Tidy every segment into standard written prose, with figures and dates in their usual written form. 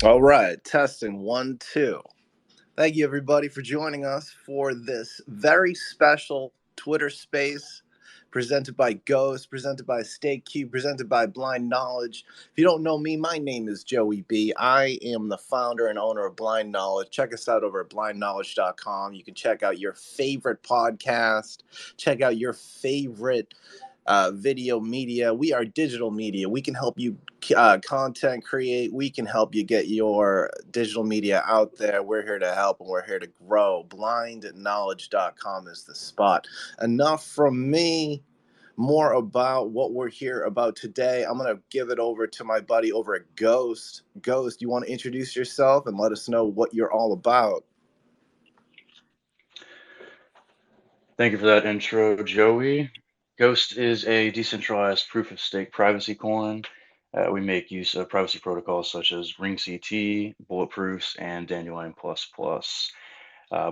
All right, testing 1, 2. Thank you, everybody, for joining us for this very special Twitter space presented by Ghost, presented by StakeCube, presented by Blind Knowledge. If you don't know me, my name is Joey B. I am the founder and owner of Blind Knowledge. Check us out over at blindknowledge.com. You can check out your favorite podcast, check out your favorite video media. We are digital media. We can help you content create. We can help you get your digital media out there. We're here to help and we're here to grow. Blindknowledge.com is the spot. Enough from me. More about what we're here about today. I'm going to give it over to my buddy over at Ghost. Ghost, you want to introduce yourself and let us know what you're all about? Thank you for that intro, Joey. Ghost is a decentralized proof of stake privacy coin. We make use of privacy protocols such as ring-CT, bulletproofs, and Dandelion++.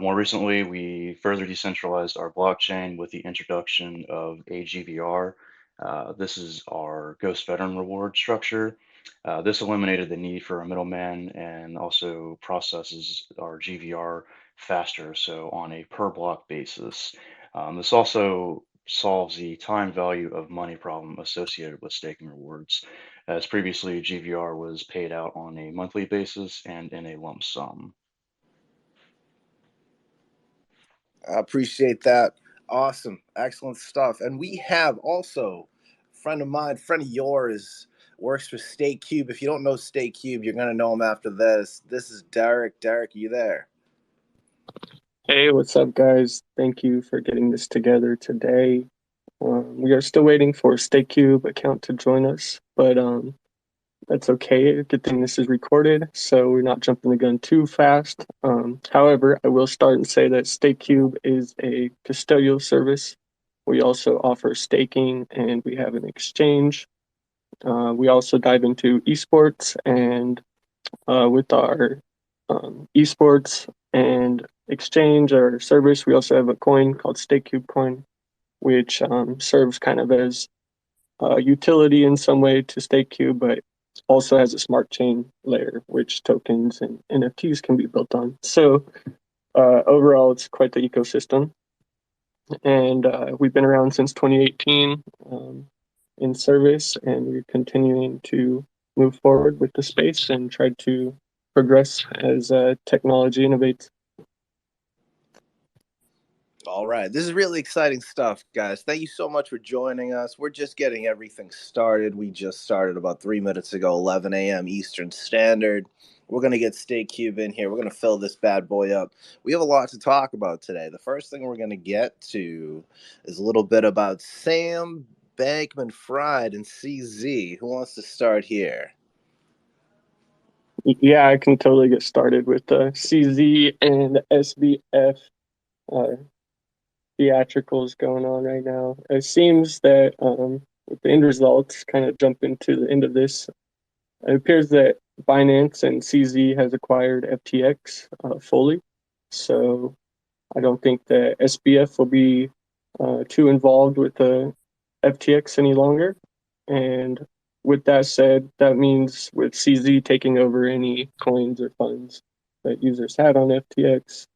More recently, we further decentralized our blockchain with the introduction of AGVR. This is our Ghost Veteran reward structure. This eliminated the need for a middleman and also processes our GVR faster, so on a per block basis. This also solves the time value of money problem associated with staking rewards, as previously GVR was paid out on a monthly basis and in a lump sum. I appreciate that. Awesome. Excellent stuff. And we have also a friend of mine, friend of yours, works for StakeCube. If you don't know StakeCube, you're going to know him after this. This is Derek. Derek, are you there? Hey, what's up, guys? Thank you for getting this together today. We are still waiting for StakeCube account to join us, but that's okay. Good thing this is recorded, so we're not jumping the gun too fast. However, I will start and say that StakeCube is a custodial service. We also offer staking, and we have an exchange. We also dive into esports, and with our esports and exchange or service, we also have a coin called StakeCube coin, which serves kind of as a utility in some way to StakeCube, but also has a smart chain layer, which tokens and NFTs can be built on. So overall, it's quite the ecosystem. And we've been around since 2018 in service, and we're continuing to move forward with the space and try to progress as technology innovates. All right. This is really exciting stuff, guys. Thank you so much for joining us. We're just getting everything started. We just started about 3 minutes ago, 11 a.m. Eastern Standard. We're going to get StakeCube in here. We're going to fill this bad boy up. We have a lot to talk about today. The first thing we're going to get to is a little bit about Sam Bankman-Fried and CZ. Who wants to start here? Yeah, I can totally get started with CZ and SBF theatricals going on right now. It seems that with the end results, kind of jump into the end of this, it appears that Binance and CZ has acquired FTX fully. So I don't think that SBF will be too involved with the FTX any longer. And with that said, that means with CZ taking over any coins or funds that users had on FTX,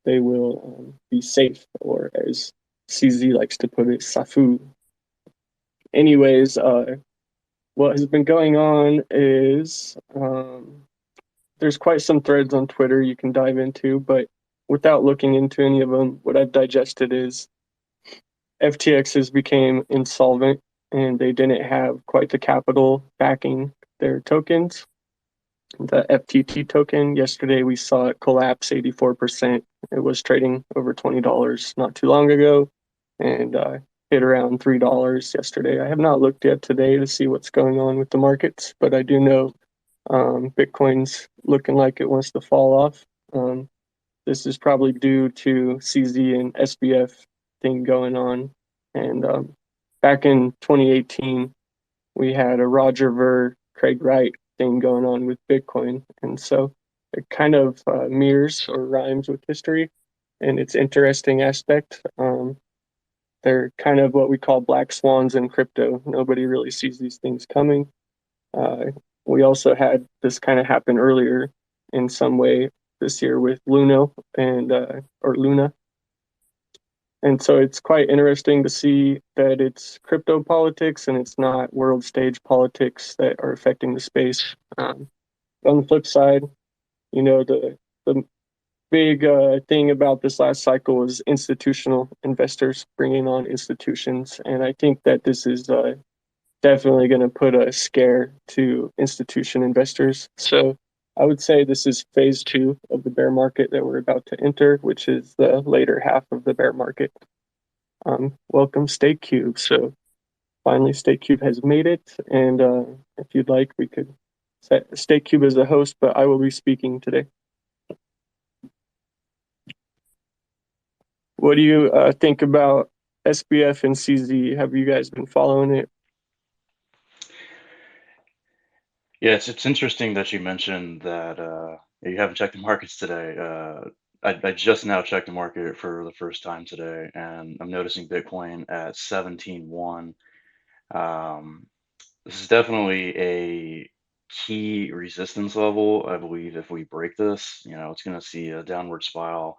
they will be safe, or as CZ likes to put it, safu. Anyways, what has been going on is there's quite some threads on Twitter you can dive into, but without looking into any of them, what I've digested is FTX has became insolvent and they didn't have quite the capital backing their tokens. The FTT token, yesterday we saw it collapse 84%. It was trading over $20 not too long ago and hit around $3 yesterday. I have not looked yet today to see what's going on with the markets, but I do know Bitcoin's looking like it wants to fall off. This is probably due to CZ and SBF thing going on. And back in 2018, we had a Roger Ver, Craig Wright thing going on with Bitcoin. And so it kind of mirrors or rhymes with history. And it's interesting aspect. They're kind of what we call black swans in crypto. Nobody really sees these things coming. We also had this kind of happen earlier in some way this year with Luno or Luna. And so it's quite interesting to see that it's crypto politics and it's not world stage politics that are affecting the space. On the flip side, the big thing about this last cycle was institutional investors bringing on institutions. And I think that this is definitely going to put a scare to institution investors. So I would say this is phase 2 of the bear market that we're about to enter, which is the later half of the bear market. Welcome StakeCube. So finally StakeCube has made it. And if you'd like, we could set StakeCube as a host, but I will be speaking today. What do you think about SBF and CZ? Have you guys been following it? Yeah, it's interesting that you mentioned that you haven't checked the markets today. I just now checked the market for the first time today, and I'm noticing Bitcoin at 17.1. This is definitely a key resistance level. I believe if we break this, it's going to see a downward spiral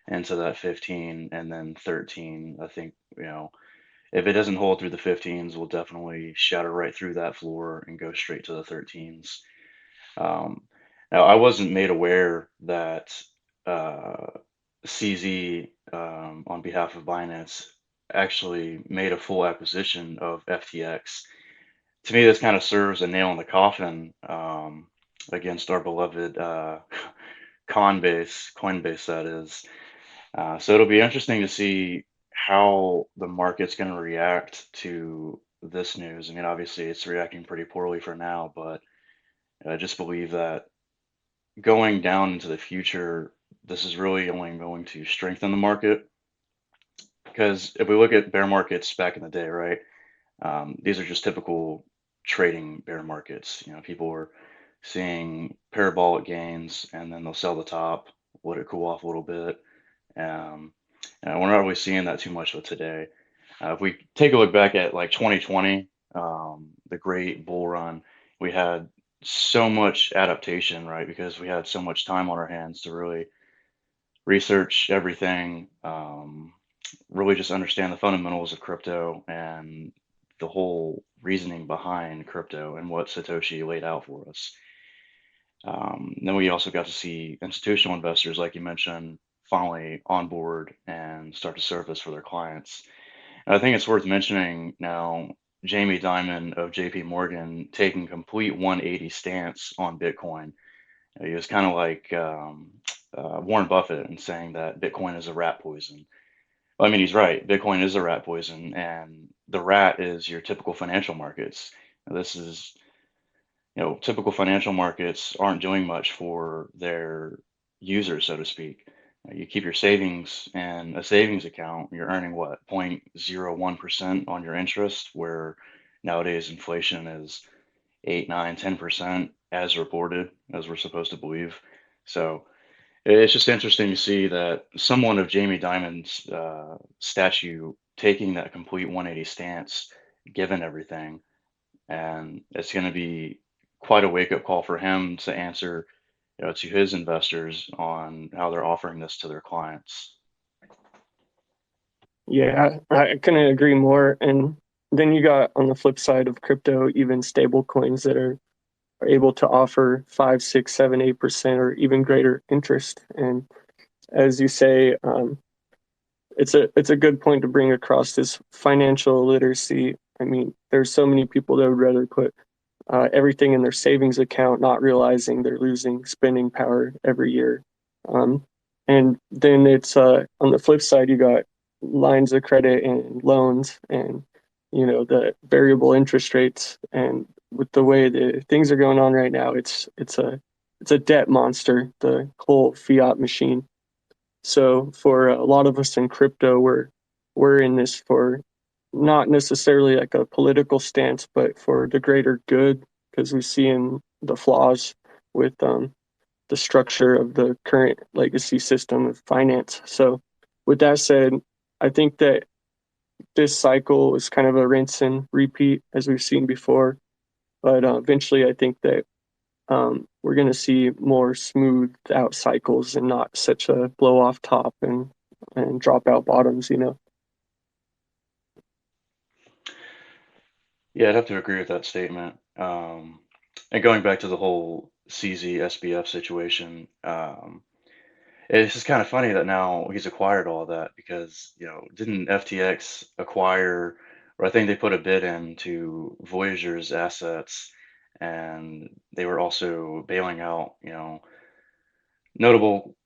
into that 15 and then 13. I think, if it doesn't hold through the 15s, we'll definitely shatter right through that floor and go straight to the 13s. Now, I wasn't made aware that CZ, on behalf of Binance, actually made a full acquisition of FTX. To me, this kind of serves a nail in the coffin against our beloved Coinbase, that is. So it'll be interesting to see how the market's going to react to this news. I mean, obviously, it's reacting pretty poorly for now, but I just believe that going down into the future, this is really only going to strengthen the market. Because if we look at bear markets back in the day, right, these are just typical trading bear markets. People were seeing parabolic gains and then they'll sell the top, let it cool off a little bit. And we're not really seeing that too much with today. If we take a look back at like 2020, the great bull run, we had so much adaptation, right? Because we had so much time on our hands to really research everything, really just understand the fundamentals of crypto and the whole reasoning behind crypto and what Satoshi laid out for us. Then we also got to see institutional investors, like you mentioned, finally on board and start to surface for their clients. And I think it's worth mentioning now Jamie Dimon of JP Morgan taking complete 180 stance on Bitcoin. He was kind of like Warren Buffett and saying that Bitcoin is a rat poison. Well, I mean, he's right. Bitcoin is a rat poison, and the rat is your typical financial markets. This is, typical financial markets aren't doing much for their users, so to speak. You keep your savings in a savings account, you're earning what, 0.01% on your interest, where nowadays inflation is 8, 9, 10% as reported, as we're supposed to believe. So it's just interesting to see that someone of Jamie Dimon's statue taking that complete 180 stance, given everything. And it's going to be quite a wake up call for him to answer, to his investors on how they're offering this to their clients. Yeah, I couldn't agree more. And then you got on the flip side of crypto, even stable coins that are able to offer 5, 6, 7, 8% or even greater interest. And as you say, it's a good point to bring across this financial literacy. I mean, there's so many people that would rather put everything in their savings account, not realizing they're losing spending power every year. And then it's on the flip side, you got lines of credit and loans and the variable interest rates. And with the way the things are going on right now, it's a debt monster, the whole fiat machine. So for a lot of us in crypto, we're in this for not necessarily like a political stance, but for the greater good, because we see in the flaws with the structure of the current legacy system of finance. So with that said, I think that this cycle is kind of a rinse and repeat as we've seen before. But eventually, I think that we're going to see more smoothed out cycles and not such a blow off top and drop out bottoms. Yeah, I'd have to agree with that statement. And going back to the whole CZ SBF situation, it's just kind of funny that now he's acquired all that because, didn't FTX acquire, or I think they put a bid in to Voyager's assets, and they were also bailing out, notable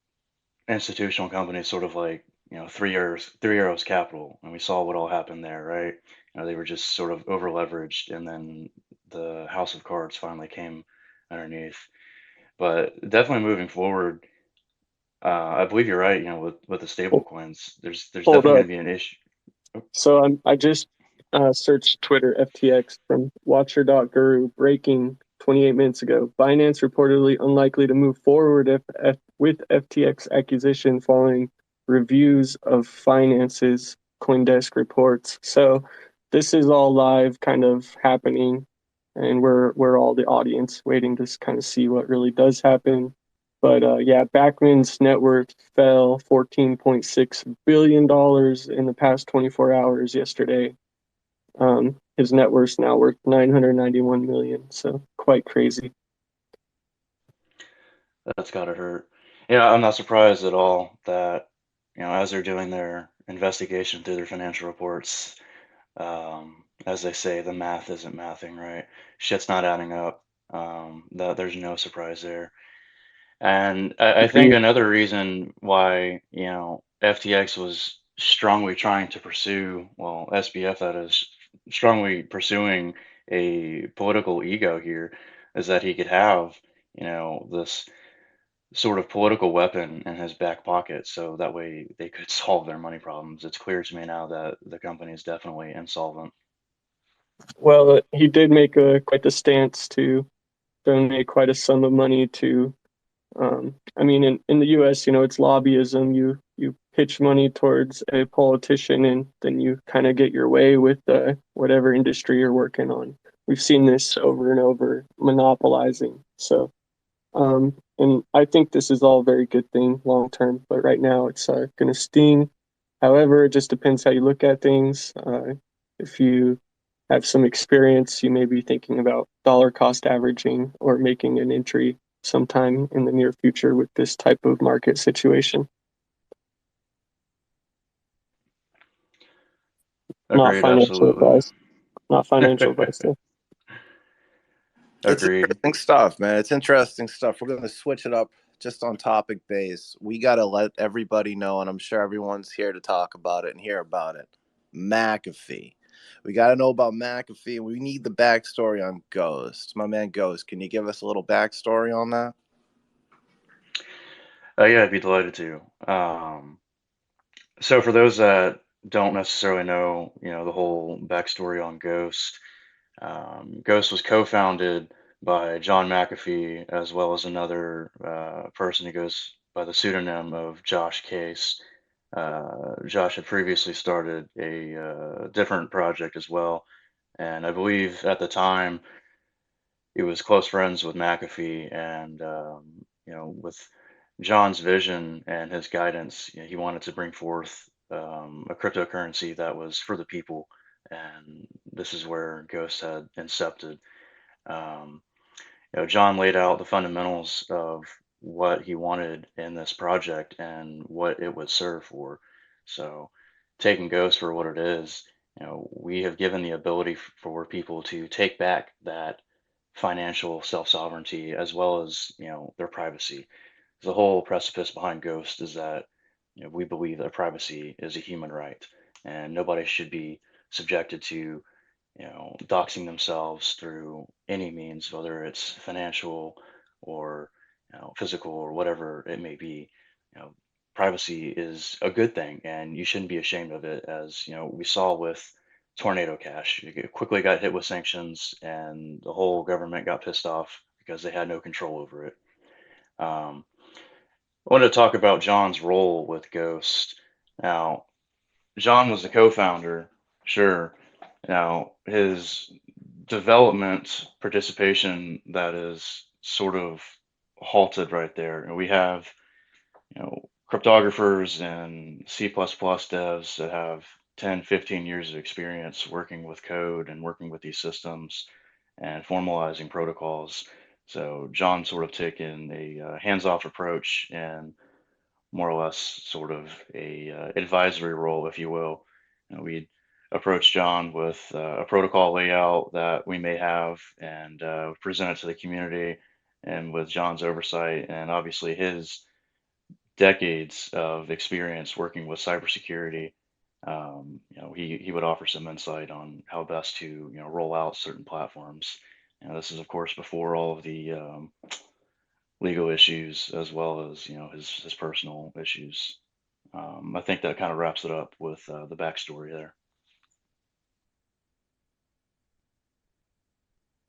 institutional companies, sort of like, Three Arrows Capital, and we saw what all happened there, right? They were just sort of over leveraged, and then the house of cards finally came underneath. But definitely moving forward, I believe you're right. With the stable coins, there's Hold definitely going up. to be an issue. So I just searched Twitter FTX from Watcher.guru breaking 28 minutes ago. Binance reportedly unlikely to move forward with FTX acquisition following reviews of finances, CoinDesk reports. So this is all live kind of happening, and we're all the audience waiting to kind of see what really does happen. But yeah, Backman's net worth fell $14.6 billion in the past 24 hours yesterday. His net worth now worth 991 million, so quite crazy. That's gotta hurt. Yeah, I'm not surprised at all that, as they're doing their investigation through their financial reports, as they say, the math isn't mathing, right? Shit's not adding up. That there's no surprise there. And I think Agreed. another reason why, FTX was strongly trying to pursue, well, SBF that is, strongly pursuing a political ego here, is that he could have, this sort of political weapon in his back pocket, so that way they could solve their money problems. It's clear to me now that the company is definitely insolvent. Well, he did make quite the stance to donate quite a sum of money to. I mean, in the U.S., it's lobbyism. You pitch money towards a politician, and then you kind of get your way with whatever industry you're working on. We've seen this over and over, monopolizing. So, and I think this is all a very good thing long term. But right now, it's going to sting. However, it just depends how you look at things. If you have some experience, you may be thinking about dollar cost averaging or making an entry sometime in the near future with this type of market situation. Not Agreed, financial absolutely. advice. Not financial advice. Though. It's Agreed. interesting stuff, man. It's interesting stuff. We're going to switch it up just on topic base. We got to let everybody know, and I'm sure everyone's here to talk about it and hear about it. McAfee. We got to know about McAfee. We need the backstory on Ghost. My man Ghost, can you give us a little backstory on that? Yeah, I'd be delighted to. So for those that don't necessarily know, the whole backstory on Ghost, Ghost was co-founded by John McAfee as well as another person who goes by the pseudonym of Josh Case. Josh had previously started a different project as well, and I believe at the time he was close friends with McAfee, and with John's vision and his guidance, he wanted to bring forth a cryptocurrency that was for the people, and this is where Ghost had incepted. Um, John laid out the fundamentals of what he wanted in this project and what it would serve for. So, taking Ghost for what it is, we have given the ability for people to take back that financial self sovereignty as well as their privacy. The whole precipice behind Ghost is that we believe that privacy is a human right, and nobody should be subjected to doxing themselves through any means, whether it's financial or physical or whatever it may be. You know, Privacy is a good thing, and you shouldn't be ashamed of it. As we saw with Tornado Cash, it quickly got hit with sanctions, and the whole government got pissed off because they had no control over it. Um, I wanted to talk about John's role with Ghost. Now, John was the co-founder, sure. Now, his development participation that is sort of halted right there. And we have, cryptographers and C++ devs that have 10, 15 years of experience working with code and working with these systems and formalizing protocols. So John sort of taken a hands-off approach and more or less sort of a advisory role, if you will. We'd approach John with a protocol layout that we may have and present it to the community. And with John's oversight and obviously his decades of experience working with cybersecurity, he would offer some insight on how best to roll out certain platforms. This is of course before all of the legal issues as well as his personal issues. I think that kind of wraps it up with the backstory there.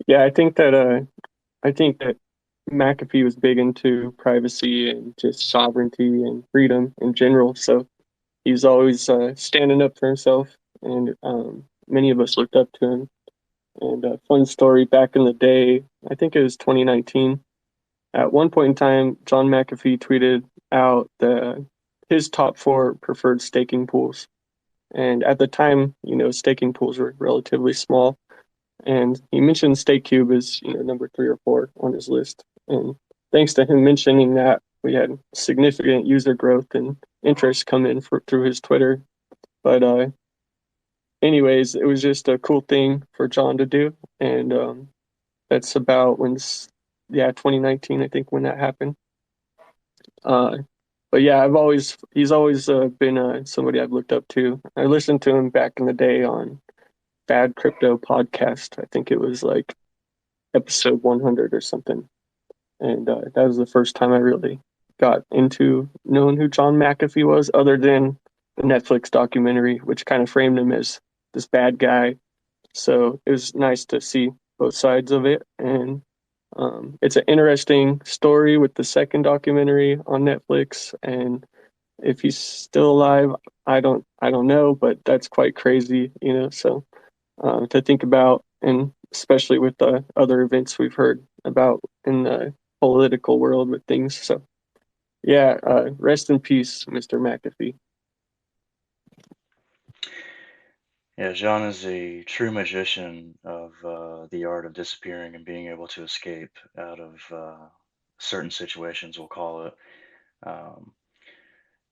Yeah, I think that McAfee was big into privacy and just sovereignty and freedom in general. So he's always standing up for himself, and many of us looked up to him. And a fun story back in the day, I think it was 2019. At one point in time, John McAfee tweeted out his top four preferred staking pools. And at the time, staking pools were relatively small. And he mentioned StakeCube as, number 3 or 4 on his list. And thanks to him mentioning that, we had significant user growth and interest come in through his Twitter. But anyways, it was just a cool thing for John to do. And that's about 2019, I think, when that happened. But yeah, he's always been somebody I've looked up to. I listened to him back in the day on Bad Crypto podcast. I think it was like episode 100 or something. And that was the first time I really got into knowing who John McAfee was, other than the Netflix documentary, which kind of framed him as this bad guy. So it was nice to see both sides of it. And it's an interesting story with the second documentary on Netflix. And if he's still alive, I don't know, but that's quite crazy, So to think about, and especially with the other events we've heard about in the political world with things. So yeah, rest in peace, Mr. McAfee. Yeah, John is a true magician of the art of disappearing and being able to escape out of certain situations, we'll call it. Um,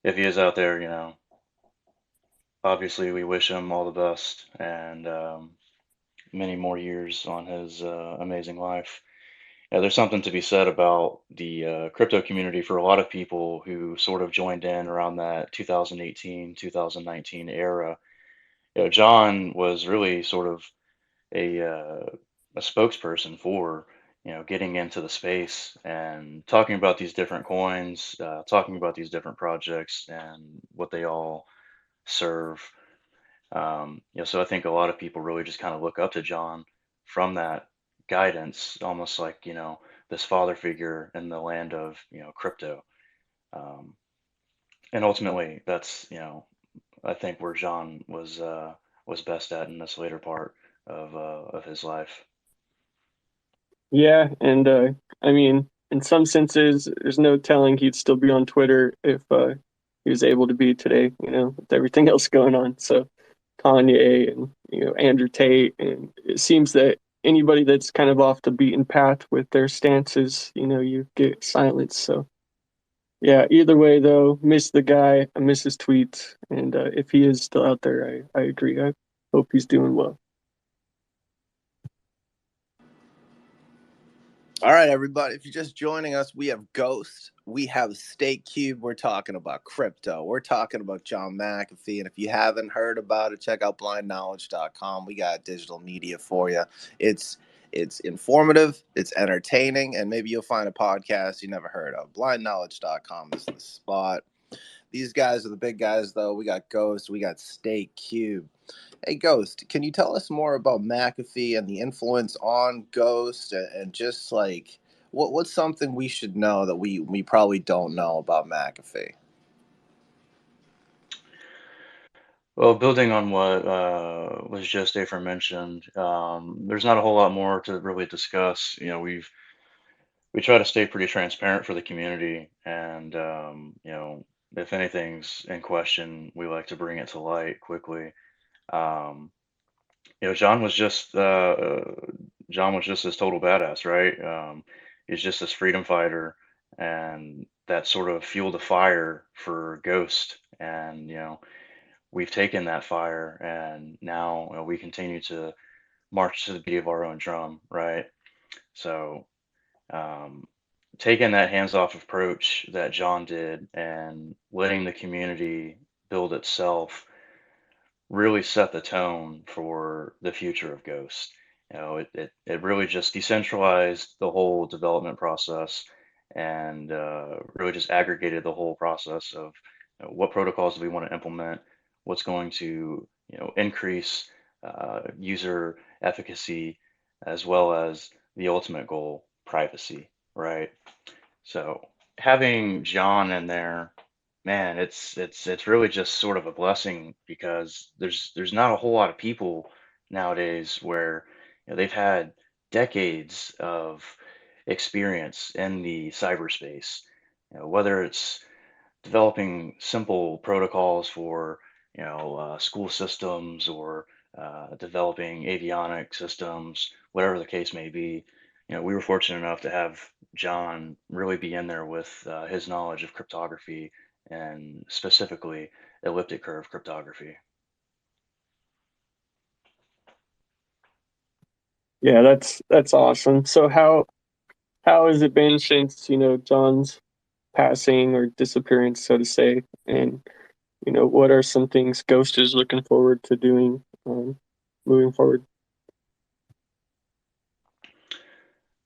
if he is out there, obviously we wish him all the best and many more years on his amazing life. Yeah, there's something to be said about the crypto community for a lot of people who sort of joined in around that 2018, 2019 era. John was really sort of a uh, a spokesperson for getting into the space and talking about these different coins, talking about these different projects and what they all serve. So I think a lot of people really just kind of look up to John from that guidance, almost like this father figure in the land of crypto. Um, and ultimately, that's I think where John was best at in this later part of his life. Yeah, and I mean, in some senses, there's no telling he'd still be on Twitter if he was able to be today, with everything else going on. So Kanye and Andrew Tate, and it seems that anybody that's kind of off the beaten path with their stances, you get silenced. So yeah, either way though, miss the guy, I miss his tweets, and if he is still out there, I agree. I hope he's doing well. All right, everybody. If you're just joining us, we have Ghost. We have StakeCube. We're talking about crypto. We're talking about John McAfee. And if you haven't heard about it, check out blindknowledge.com. We got digital media for you. It's informative, it's entertaining, and maybe you'll find a podcast you never heard of. Blindknowledge.com is the spot. These guys are the big guys, though. We got Ghost. We got StakeCube. Hey, Ghost, can you tell us more about McAfee and the influence on Ghost and just like what's something we should know that we probably don't know about McAfee? Well, building on what was just aforementioned, there's not a whole lot more to really discuss. We try to stay pretty transparent for the community, and if anything's in question, we like to bring it to light quickly. Um, John was just this total badass, right? He's just this freedom fighter, and that sort of fueled the fire for Ghost. And we've taken that fire, and now we continue to march to the beat of our own drum, right? So, um, taking that hands-off approach that John did and letting the community build itself really set the tone for the future of Ghost. It really just decentralized the whole development process, and really just aggregated the whole process of what protocols do we want to implement, what's going to increase user efficacy, as well as the ultimate goal, privacy, right? So having John in there, man, it's really just sort of a blessing, because there's not a whole lot of people nowadays where they've had decades of experience in the cyberspace. Whether it's developing simple protocols for school systems, or developing avionic systems, whatever the case may be. We were fortunate enough to have John really be in there with his knowledge of cryptography, and specifically elliptic curve cryptography. Yeah, that's awesome. So how has it been since, John's passing or disappearance, so to say? And, what are some things Ghost is looking forward to doing moving forward?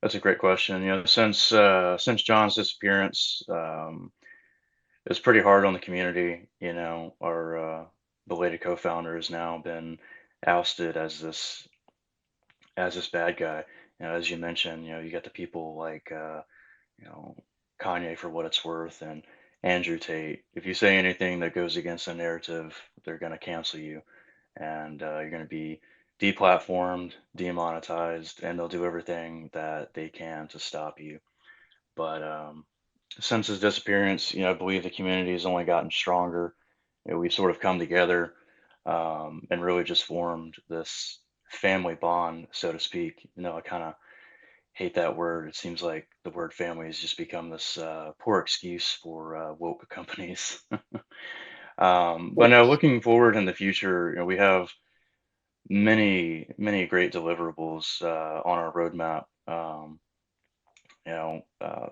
That's a great question. Since John's disappearance, it was pretty hard on the community. Our belated co-founder has now been ousted as this bad guy. As you mentioned, you got the people like you know Kanye, for what it's worth, and Andrew Tate. If you say anything that goes against the narrative, they're going to cancel you, and you're going to be deplatformed, demonetized, and they'll do everything that they can to stop you. But since his disappearance, I believe the community has only gotten stronger. We've sort of come together, and really just formed this family bond, so to speak. I kind of hate that word. It seems like the word family has just become this poor excuse for woke companies. But no, looking forward in the future, we have many, many great deliverables on our roadmap.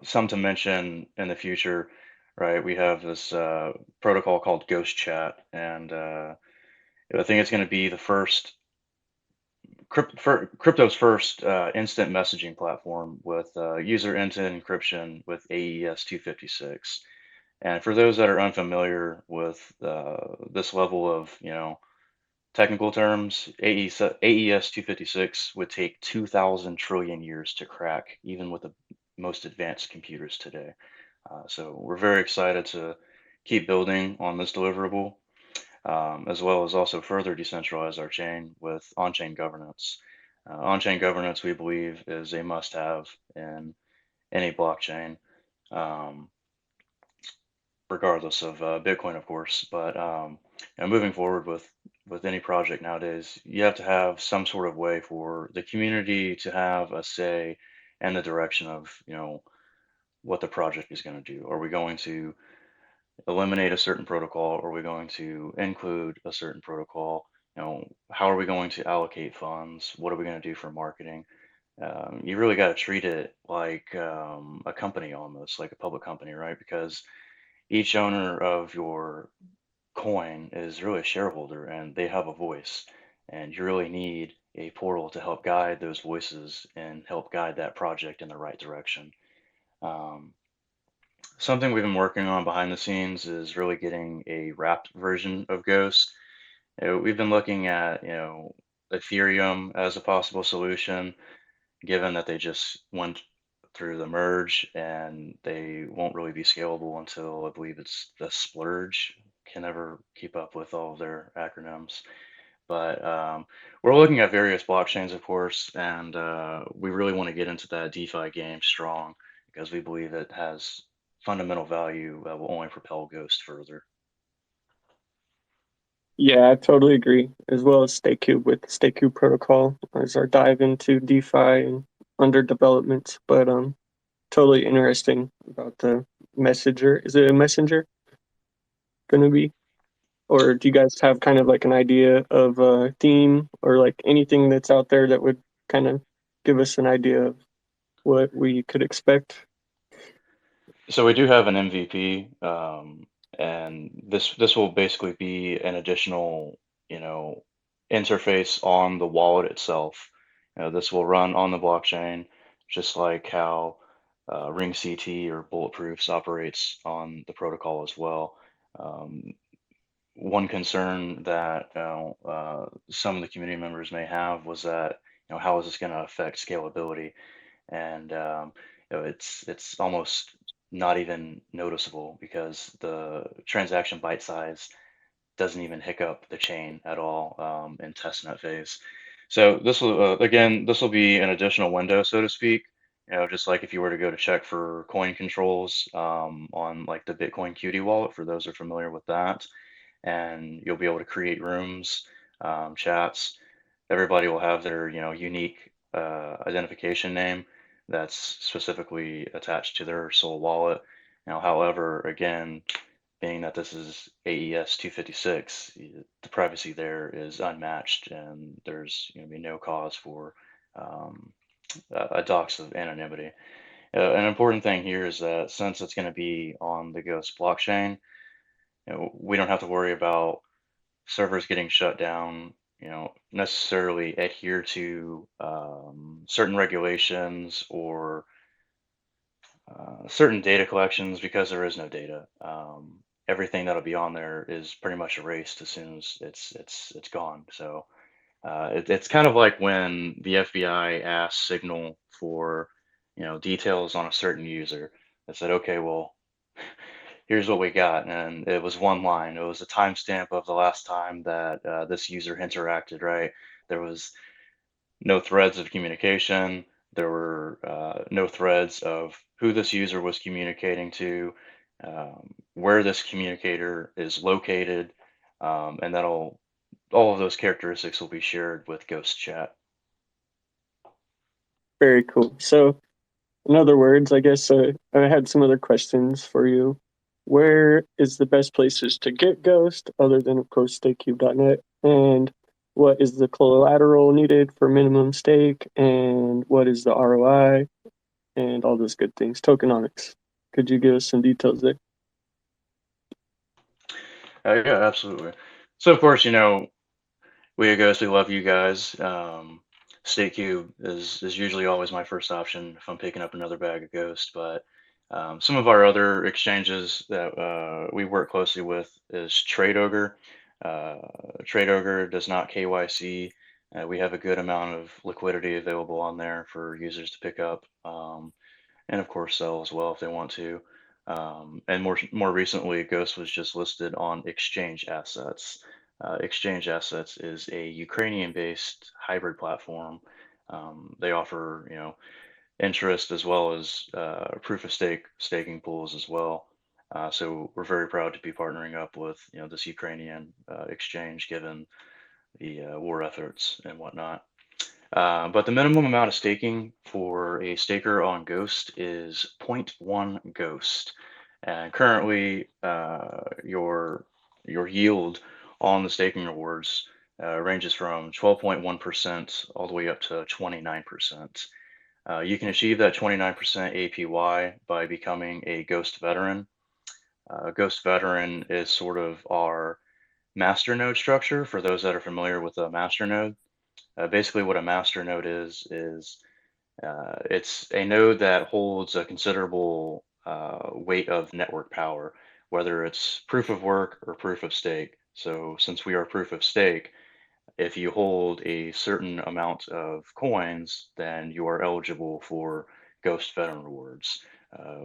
Some to mention in the future, right? We have this protocol called Ghost Chat, and I think it's going to be the crypto's first instant messaging platform with user end-to-end encryption with AES 256. And for those that are unfamiliar with this level of technical terms, AES 256 would take 2,000 trillion years to crack, even with the most advanced computers today. So we're very excited to keep building on this deliverable, as well as also further decentralize our chain with on-chain governance. On-chain governance, we believe, is a must-have in any blockchain, um, regardless of Bitcoin, of course. But moving forward with any project nowadays, you have to have some sort of way for the community to have a say in the direction of what the project is going to do. Are we going to eliminate a certain protocol? Are we going to include a certain protocol? How are we going to allocate funds? What are we going to do for marketing? You really got to treat it like a company, almost like a public company, right? Because each owner of your coin is really a shareholder, and they have a voice. And you really need a portal to help guide those voices and help guide that project in the right direction. Um, Something we've been working on behind the scenes is really getting a wrapped version of Ghost. We've been looking at, Ethereum as a possible solution, given that they just went through the merge and they won't really be scalable until I believe it's the splurge. can never keep up with all of their acronyms. But we're looking at various blockchains, of course, and we really want to get into that DeFi game strong because we believe it has fundamental value that will only propel Ghost further. Yeah, I totally agree. As well as StakeCube with the StakeCube protocol as our dive into DeFi and under developments. But totally interesting about the messenger. Is it a messenger gonna be? Or do you guys have kind of like an idea of a theme or like anything that's out there that would kind of give us an idea of what we could expect? So we do have an MVP, and this will basically be an additional, you know, interface on the wallet itself. This will run on the blockchain, just like how Ring CT or Bulletproofs operates on the protocol as well. Um, One concern that some of the community members may have was that, how is this going to affect scalability? And it's almost not even noticeable because the transaction byte size doesn't even hiccup the chain at all in testnet phase. So this will again, this will be an additional window, so to speak. Just like if you were to go to check for coin controls on like the Bitcoin Qt wallet, for those who are familiar with that, and you'll be able to create rooms, chats. Everybody will have their unique identification name that's specifically attached to their sole wallet. However, again, being that this is AES 256, the privacy there is unmatched, and there's going to be no cause for um, a dox of anonymity. An important thing here is that since it's going to be on the Ghost blockchain, we don't have to worry about servers getting shut down, necessarily adhere to certain regulations or certain data collections because there is no data. Everything that'll be on there is pretty much erased as soon as it's gone. So it's kind of like when the FBI asked Signal for details on a certain user. They said, okay, well, here's what we got. And it was one line. It was a timestamp of the last time that this user interacted, right? There was no threads of communication. There were no threads of who this user was communicating to, where this communicator is located, and all of those characteristics will be shared with Ghost Chat. Very cool. So, in other words, I guess I had some other questions for you. Where is the best places to get Ghost, other than, of course, StakeCube.net? And what is the collateral needed for minimum stake? And what is the ROI? And all those good things. Tokenomics. Could you give us some details there? Yeah, absolutely. So, of course, we at Ghost, we love you guys. StakeCube is usually always my first option if I'm picking up another bag of Ghost, but some of our other exchanges that we work closely with is TradeOgre. TradeOgre does not KYC. We have a good amount of liquidity available on there for users to pick up, and of course sell as well if they want to. And more recently, Ghost was just listed on Exchange Assets. Exchange Assets is a Ukrainian-based hybrid platform. They offer, interest as well as proof of stake staking pools as well. So we're very proud to be partnering up with, this Ukrainian exchange, given the war efforts and whatnot. But the minimum amount of staking for a staker on Ghost is 0.1 Ghost. And currently, your yield on the staking rewards ranges from 12.1% all the way up to 29%. You can achieve that 29% APY by becoming a Ghost veteran. Ghost veteran is sort of our masternode structure for those that are familiar with a masternode. Basically, what a masternode is it's a node that holds a considerable weight of network power, whether it's proof of work or proof of stake. So since we are proof of stake, if you hold a certain amount of coins, then you are eligible for Ghost Veteran Rewards,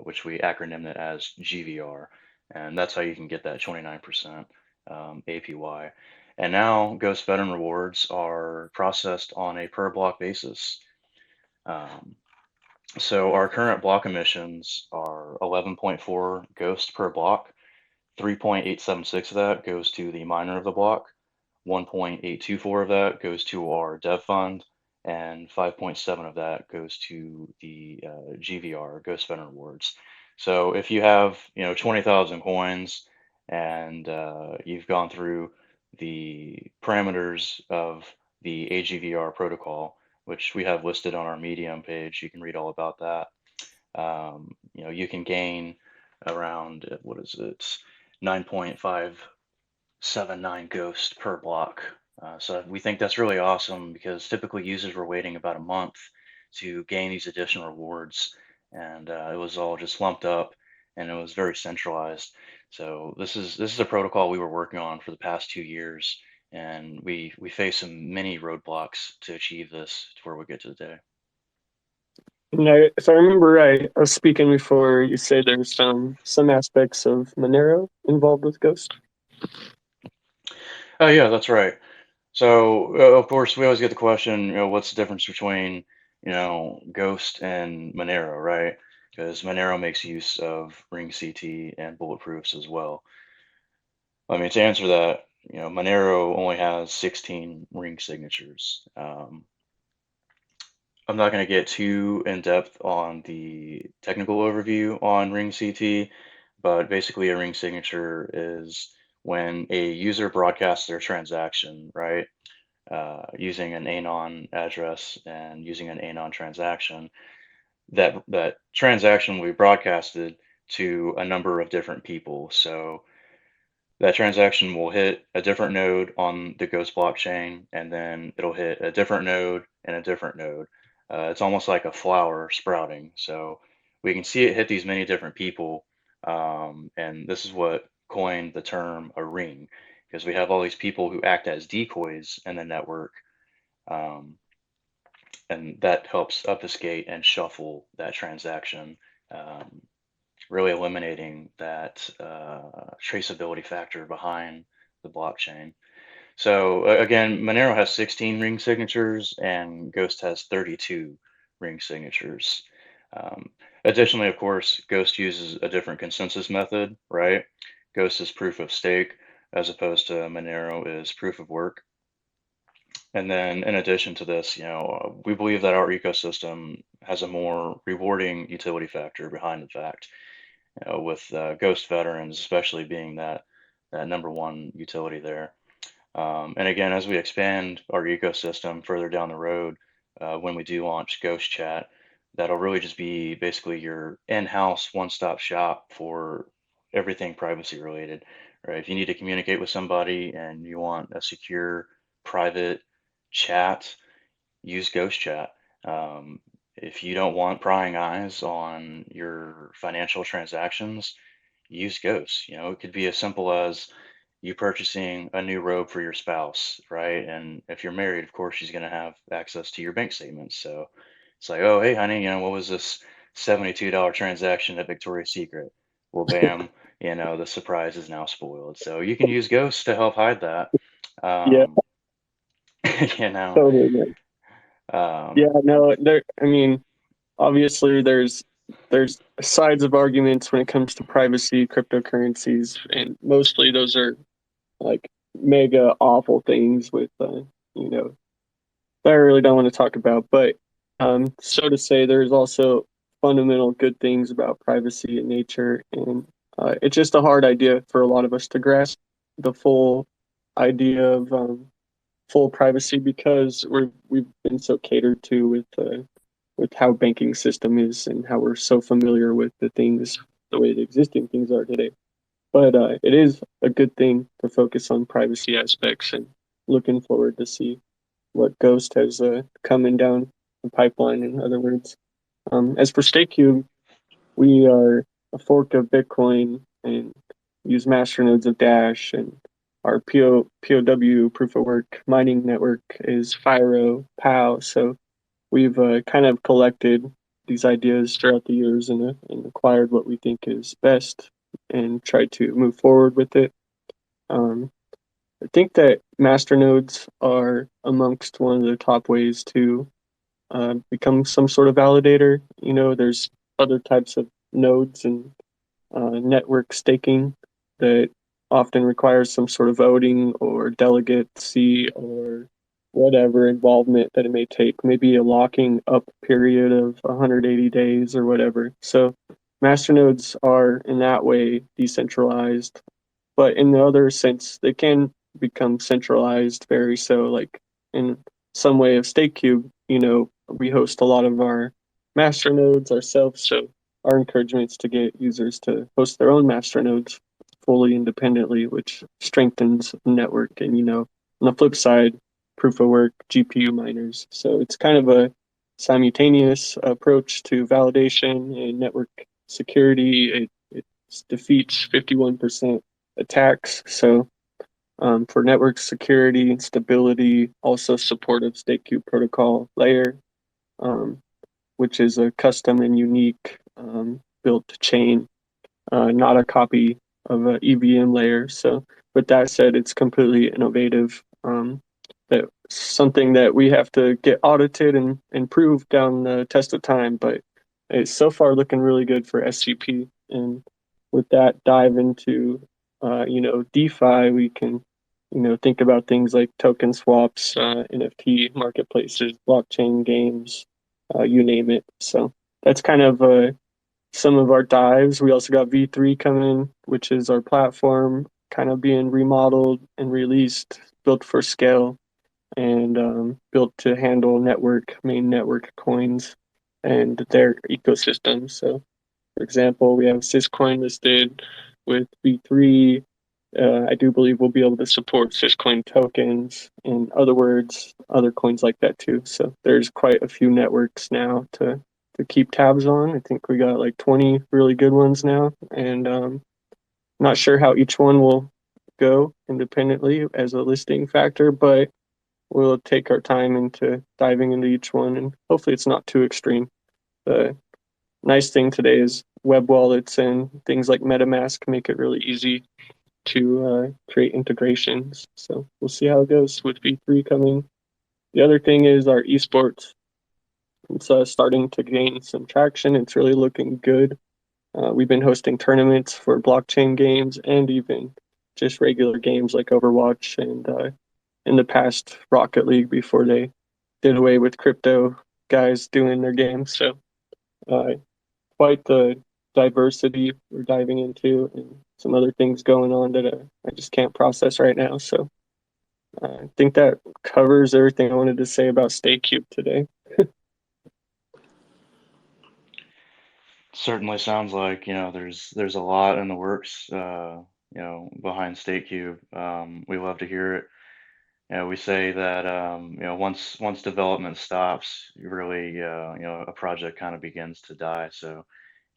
which we acronym it as GVR. and that's how you can get that 29% APY. And now Ghost Veteran rewards are processed on a per block basis. So our current block emissions are 11.4 Ghost per block. 3.876 of that goes to the miner of the block. 1.824 of that goes to our dev fund, and 5.7 of that goes to the GVR, Ghost Veteran Rewards. So if you have 20,000 coins and you've gone through the parameters of the AGVR protocol, which we have listed on our Medium page, you can read all about that. You can gain around, what is it, 9.579 Ghost per block. So we think that's really awesome because typically users were waiting about a month to gain these additional rewards, and it was all just lumped up, and it was very centralized. So this is a protocol we were working on for the past 2 years, and we faced some many roadblocks to achieve this to where we get to today. If I remember right, I was speaking before, you said there's some aspects of Monero involved with Ghost. Oh yeah, that's right. So of course we always get the question, what's the difference between Ghost and Monero, right? Because Monero makes use of ring CT and bulletproofs as well. I mean, to answer that, Monero only has 16 ring signatures. I'm not going to get too in depth on the technical overview on ring CT, but basically a ring signature is when a user broadcasts their transaction, right? Using an anon address and using an anon transaction, that transaction will be broadcasted to a number of different people. So that transaction will hit a different node on the Ghost blockchain, and then it'll hit a different node and a different node. It's almost like a flower sprouting. So we can see it hit these many different people, and this is what coined the term a ring, because we have all these people who act as decoys in the network, and that helps obfuscate and shuffle that transaction, really eliminating that traceability factor behind the blockchain. So again, Monero has 16 ring signatures and Ghost has 32 ring signatures. Additionally, of course, Ghost uses a different consensus method, right? Ghost is proof of stake as opposed to Monero is proof of work. And then in addition to this, we believe that our ecosystem has a more rewarding utility factor behind the fact, with Ghost veterans, especially being that number one utility there. And again, as we expand our ecosystem further down the road, when we do launch Ghost Chat, that'll really just be basically your in-house one-stop shop for everything privacy related, right? If you need to communicate with somebody and you want a secure, private chat, use Ghost Chat. If you don't want prying eyes on your financial transactions, use Ghost. It could be as simple as you purchasing a new robe for your spouse, right? And if you're married, of course, she's going to have access to your bank statements. So it's like, oh, hey, honey, what was this $72 transaction at Victoria's Secret? Well, bam, the surprise is now spoiled. So you can use Ghost to help hide that. Yeah, totally. Yeah, no, I mean, obviously there's sides of arguments when it comes to privacy, cryptocurrencies, and mostly those are like mega awful things with that I really don't want to talk about. But so to say, there's also fundamental good things about privacy in nature, and it's just a hard idea for a lot of us to grasp the full idea of full privacy because we've been so catered to with how banking system is and how we're so familiar with the way the existing things are today. But it is a good thing to focus on privacy aspects, and looking forward to see what Ghost has coming down the pipeline. In other words, as for StakeCube, we are a fork of Bitcoin and use masternodes of Dash, and our POW proof of work mining network is Fyro POW. So we've kind of collected these ideas throughout the years and acquired what we think is best and try to move forward with it. I think that masternodes are amongst one of the top ways to become some sort of validator. There's other types of nodes and network staking that often requires some sort of voting or delegacy or whatever involvement that it may take, maybe a locking up period of 180 days or whatever. So masternodes are in that way decentralized, but in the other sense, they can become centralized very so, like in some way of StakeCube, we host a lot of our master nodes ourselves. So our encouragement is to get users to host their own master nodes fully independently, which strengthens the network. And, on the flip side, proof of work, GPU miners. So it's kind of a simultaneous approach to validation and network security. It defeats 51% attacks. So for network security and stability, also supportive StakeCube protocol layer, which is a custom and unique built chain, not a copy of an EVM layer. So with that said, it's completely innovative. That's something that we have to get audited and improve down the test of time, but it's so far looking really good for SCP. And with that dive into DeFi, we can think about things like token swaps, NFT marketplaces, blockchain games, you name it. So that's kind of some of our dives. We also got V3 coming, which is our platform kind of being remodeled and released, built for scale and built to handle main network coins and their ecosystem. So, for example, we have Syscoin listed with V3. I do believe we'll be able to support Syscoin tokens, in other words, other coins like that too. So there's quite a few networks now to keep tabs on. I think we got like 20 really good ones now, and not sure how each one will go independently as a listing factor, but we'll take our time into diving into each one, and hopefully it's not too extreme. The nice thing today is web wallets and things like MetaMask make it really easy to create integrations. So we'll see how it goes with V3 coming. The other thing is our esports. It's starting to gain some traction. It's really looking good. We've been hosting tournaments for blockchain games and even just regular games like Overwatch and in the past Rocket League before they did away with crypto guys doing their games. So quite the diversity we're diving into and some other things going on that I just can't process right now. So I think that covers everything I wanted to say about StakeCube today. Certainly sounds like, there's a lot in the works, behind StateCube. We love to hear it. We say that, once development stops, really, a project kind of begins to die. So,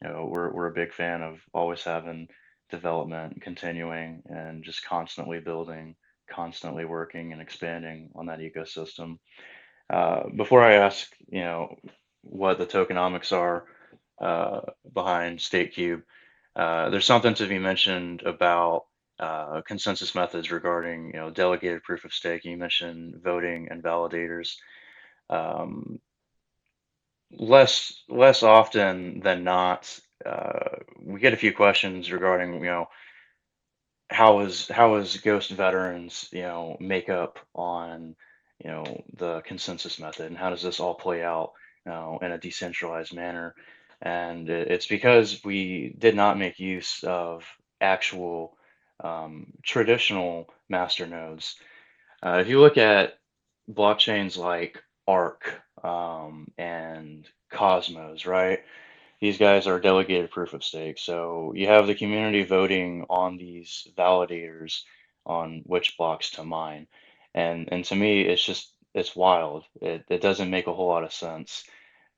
we're a big fan of always having development continuing and just constantly building, constantly working and expanding on that ecosystem. Before I ask, what the tokenomics are behind StateCube, there's something to be mentioned about consensus methods regarding, delegated proof of stake. You mentioned voting and validators. Um, less often than not, we get a few questions regarding, how is Ghost Veterans, makeup on, the consensus method, and how does this all play out, in a decentralized manner? And it's because we did not make use of actual traditional master nodes. If you look at blockchains like Arc and Cosmos, right? These guys are delegated proof of stake. So you have the community voting on these validators on which blocks to mine. And to me, it's wild. It doesn't make a whole lot of sense.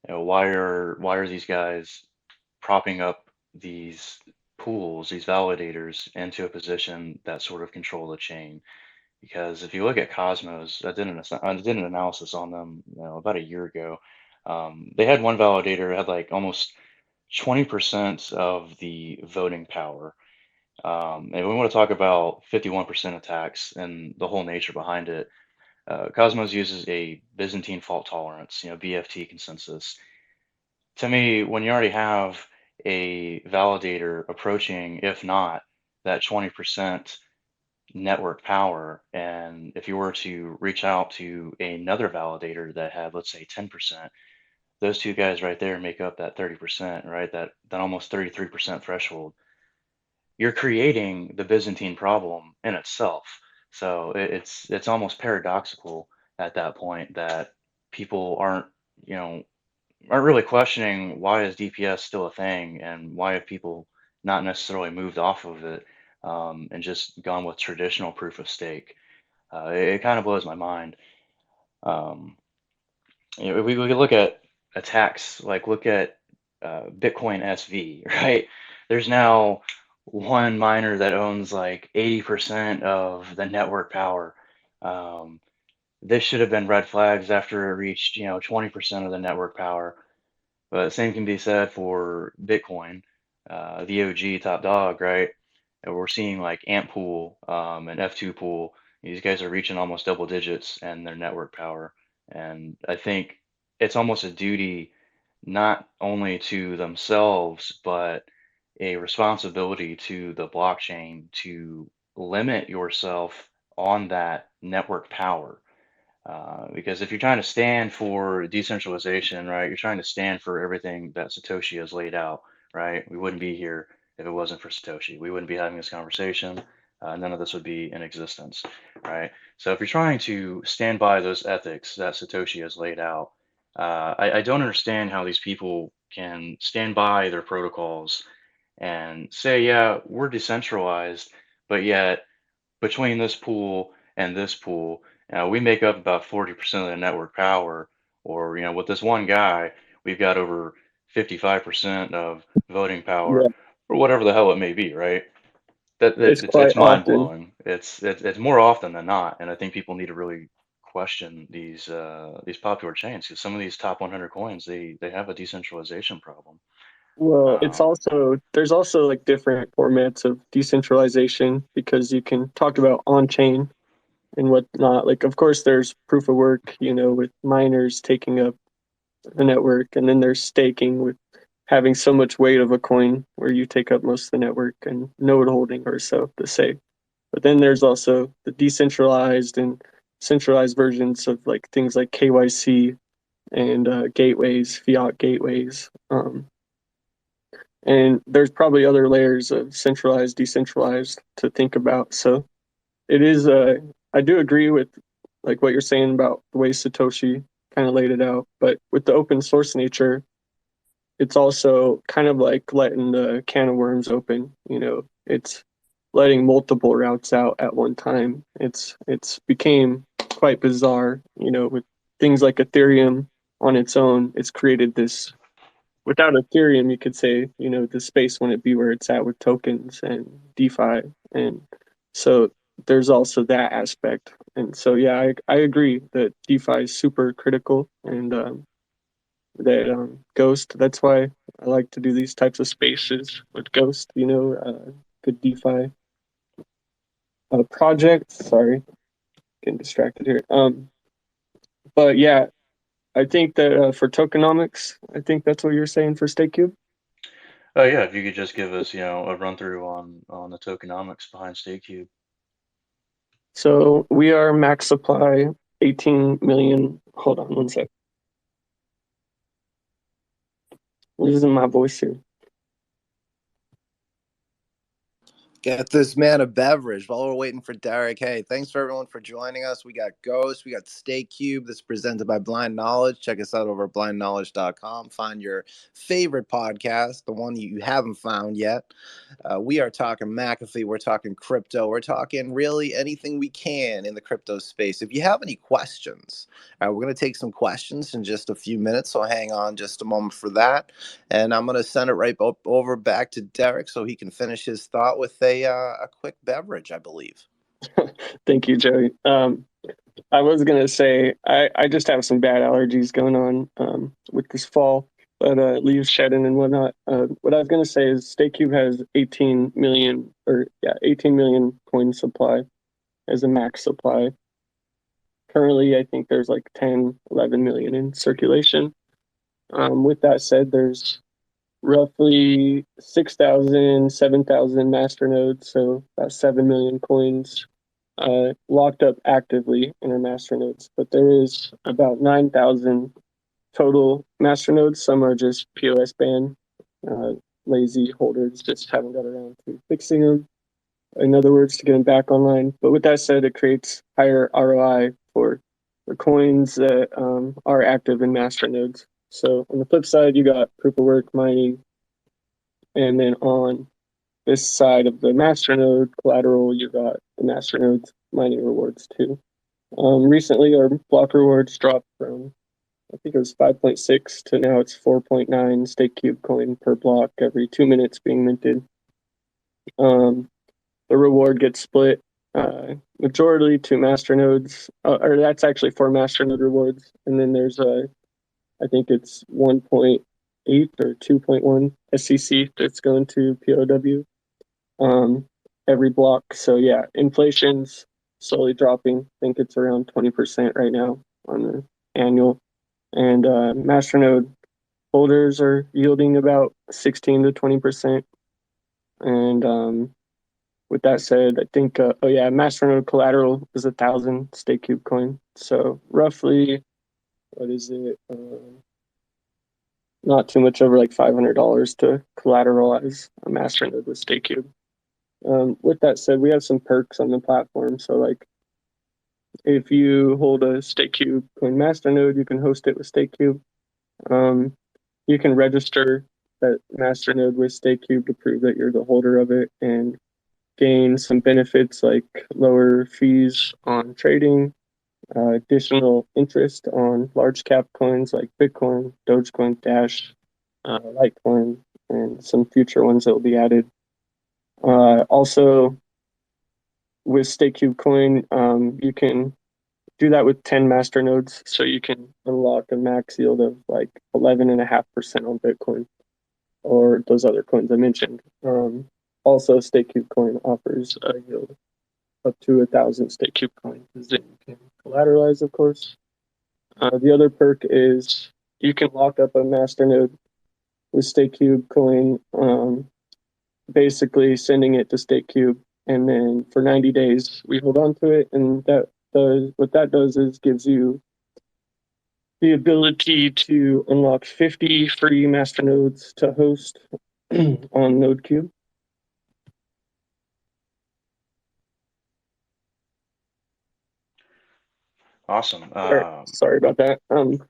Why are these guys propping up these pools, these validators into a position that sort of control the chain? Because if you look at Cosmos, I did an analysis on them, about a year ago. They had one validator had like almost 20% of the voting power, And we want to talk about 51% attacks and the whole nature behind it. Cosmos uses a Byzantine fault tolerance, BFT consensus. To me, when you already have a validator approaching, if not that 20% network power, and if you were to reach out to another validator that had, let's say, 10%, those two guys right there make up that 30%, right? That almost 33% threshold. You're creating the Byzantine problem in itself. So it's almost paradoxical at that point that people you know, aren't really questioning why is DPS still a thing and why have people not necessarily moved off of it, and just gone with traditional proof of stake. It kind of blows my mind. Um, we could look at attacks, like look at Bitcoin SV, right? There's now one miner that owns like 80% of the network power. Um, this should have been red flags after it reached, 20% of the network power. But the same can be said for Bitcoin, the OG top dog, right? And we're seeing like Amp Pool, and F2 Pool. These guys are reaching almost double digits and their network power. And I think it's almost a duty not only to themselves, but a responsibility to the blockchain to limit yourself on that network power. Because if you're trying to stand for decentralization, right, you're trying to stand for everything that Satoshi has laid out, right? We wouldn't be here if it wasn't for Satoshi. We wouldn't be having this conversation. None of this would be in existence, right? So if you're trying to stand by those ethics that Satoshi has laid out, I don't understand how these people can stand by their protocols and say, yeah, we're decentralized, but yet between this pool and this pool, we make up about 40% of the network power. Or, with this one guy, we've got over 55% of voting power, Yeah, or whatever the hell it may be, right? That, it's that it's quite mind often. blowing. It's more often than not, and I think people need to really question these popular chains because some of these top 100 coins they have a decentralization problem. Well, it's Um, also there's also like different formats of decentralization because you can talk about on-chain and whatnot. Like, of course, there's proof of work, with miners taking up the network, and then there's staking with having so much weight of a coin where you take up most of the network and node holding or so to say. But then there's also the decentralized and centralized versions of like things like KYC and gateways, fiat gateways. And there's probably other layers of centralized, decentralized to think about. So it is, I do agree with like what you're saying about the way Satoshi kind of laid it out. But with the open source nature, it's also kind of like letting the can of worms open. It's letting multiple routes out at one time. It's became quite bizarre. With things like Ethereum on its own, it's created this. Without Ethereum, you could say, the space wouldn't be where it's at with tokens and DeFi, and so there's also that aspect. And so, yeah, I agree that DeFi is super critical, and that Ghost. That's why I like to do these types of spaces with Ghost. Good DeFi projects. Sorry, getting distracted here. But yeah, I think that for tokenomics, I think that's what you're saying for StakeCube. yeah, if you could just give us, a run through on the tokenomics behind StakeCube. So we are max supply 18 million. Hold on one sec. Losing my voice here. Get this man a beverage while we're waiting for Derek. Hey, thanks for everyone for joining us. We got Ghost, we got StakeCube. This is presented by Blind Knowledge. Check us out over at blindknowledge.com. Find your favorite podcast, the one you haven't found yet. We are talking McAfee. We're talking crypto. We're talking really anything we can in the crypto space. If you have any questions, we're going to take some questions in just a few minutes. So hang on just a moment for that. And I'm going to send it right over back to Derek so he can finish his thought with a quick beverage, I believe. Thank you, Joey. I was gonna say I just have some bad allergies going on with this fall. but leaves shedding and whatnot. What I was gonna say is StakeCube has 18 million coin supply as a max supply. Currently, I think there's like 10, 11 million in circulation. With that said, there's roughly 6,000, 7,000 master nodes, so about 7 million coins locked up actively in our master nodes. But there is about 9,000 total master nodes. Some are just POS banned. Lazy holders just haven't got around to fixing them. In other words, to get them back online. But with that said, it creates higher ROI for the coins that are active in master nodes. So on the flip side, you got proof of work mining, and then on this side of the master node collateral, you got the master nodes mining rewards too. Recently, our block rewards dropped from, I think it was 5.6 to now it's 4.9 StakeCube coin per block every 2 minutes being minted. The reward gets split majority to master nodes, or that's actually 4 master node rewards, and then there's I think it's 1.8 or 2.1 SCC that's going to POW every block. So yeah, inflation's slowly dropping. I think it's around 20% right now on the annual, and masternode holders are yielding about 16 to 20%. And with that said, I think masternode collateral is 1,000 StakeCube coin. So roughly, what is it? Not too much over like $500 to collateralize a masternode with StakeCube. With that said, we have some perks on the platform. So like, if you hold a StakeCube coin masternode, you can host it with StakeCube. You can register that masternode with StakeCube to prove that you're the holder of it and gain some benefits like lower fees on trading, additional interest on large cap coins like Bitcoin, Dogecoin, Dash, Litecoin, and some future ones that will be added. Also, with StakeCube coin, you can do that with 10 master nodes, so you can unlock a max yield of like 11.5% on Bitcoin or those other coins I mentioned. Also, StakeCube coin offers a yield up to 1,000 StakeCube coins that you can collateralize, of course. The other perk is you can lock up a masternode with StakeCube coin, basically sending it to StakeCube, and then for 90 days we hold on to it, and what that does is gives you the ability to unlock 50 free masternodes to host on NodeCube. Awesome. Sorry about that. And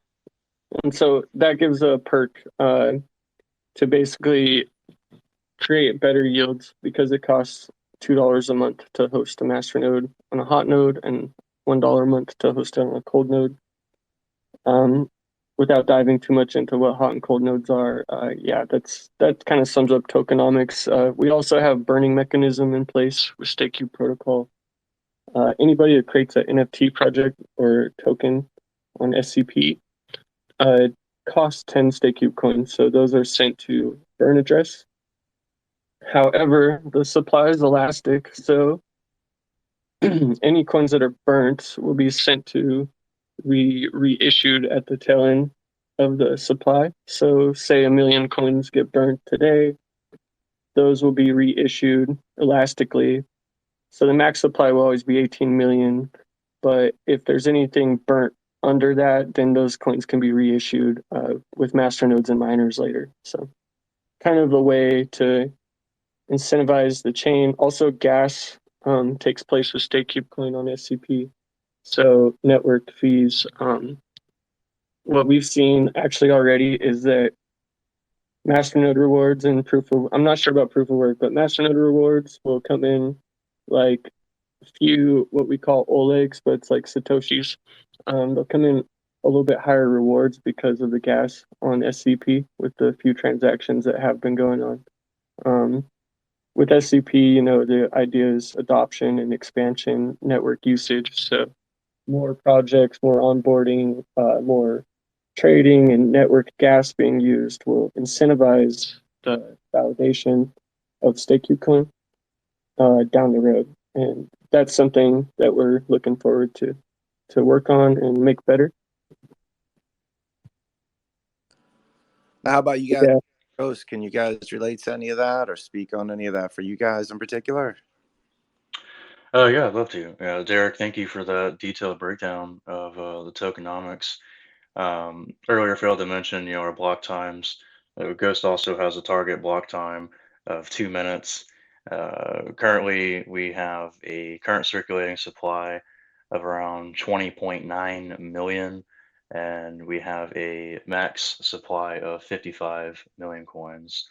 so that gives a perk to basically create better yields because it costs $2 a month to host a masternode on a hot node and $1 a month to host it on a cold node. Without diving too much into what hot and cold nodes are, that kind of sums up tokenomics. We also have burning mechanism in place with StakeCube protocol. Anybody that creates an NFT project or token on SCP costs 10 StakeCube coins, so those are sent to burn address. However, the supply is elastic, so any coins that are burnt will be sent to reissued at the tail end of the supply. So say 1 million coins get burnt today, those will be reissued elastically. So the max supply will always be 18 million, but if there's anything burnt under that, then those coins can be reissued with masternodes and miners later. So kind of a way to incentivize the chain. Also, gas takes place with StakeCube coin on SCP. So network fees. What we've seen actually already is that masternode rewards and I'm not sure about proof of work, but masternode rewards will come in like a few what we call Olegs, but it's like Satoshis. They'll come in a little bit higher rewards because of the gas on SCP with the few transactions that have been going on. With SCP, the idea is adoption and expansion, network usage. So more projects, more onboarding, more trading and networked gas being used will incentivize the validation of StakeCube coin down the road. And that's something that we're looking forward to work on and make better. Now, how about you guys? Yeah. Ghost, can you guys relate to any of that or speak on any of that for you guys in particular? Yeah, I'd love to. Derek, thank you for that detailed breakdown of the tokenomics. Earlier, I failed to mention, our block times. Ghost also has a target block time of 2 minutes. Currently, we have a current circulating supply of around 20.9 million, and we have a max supply of 55 million coins.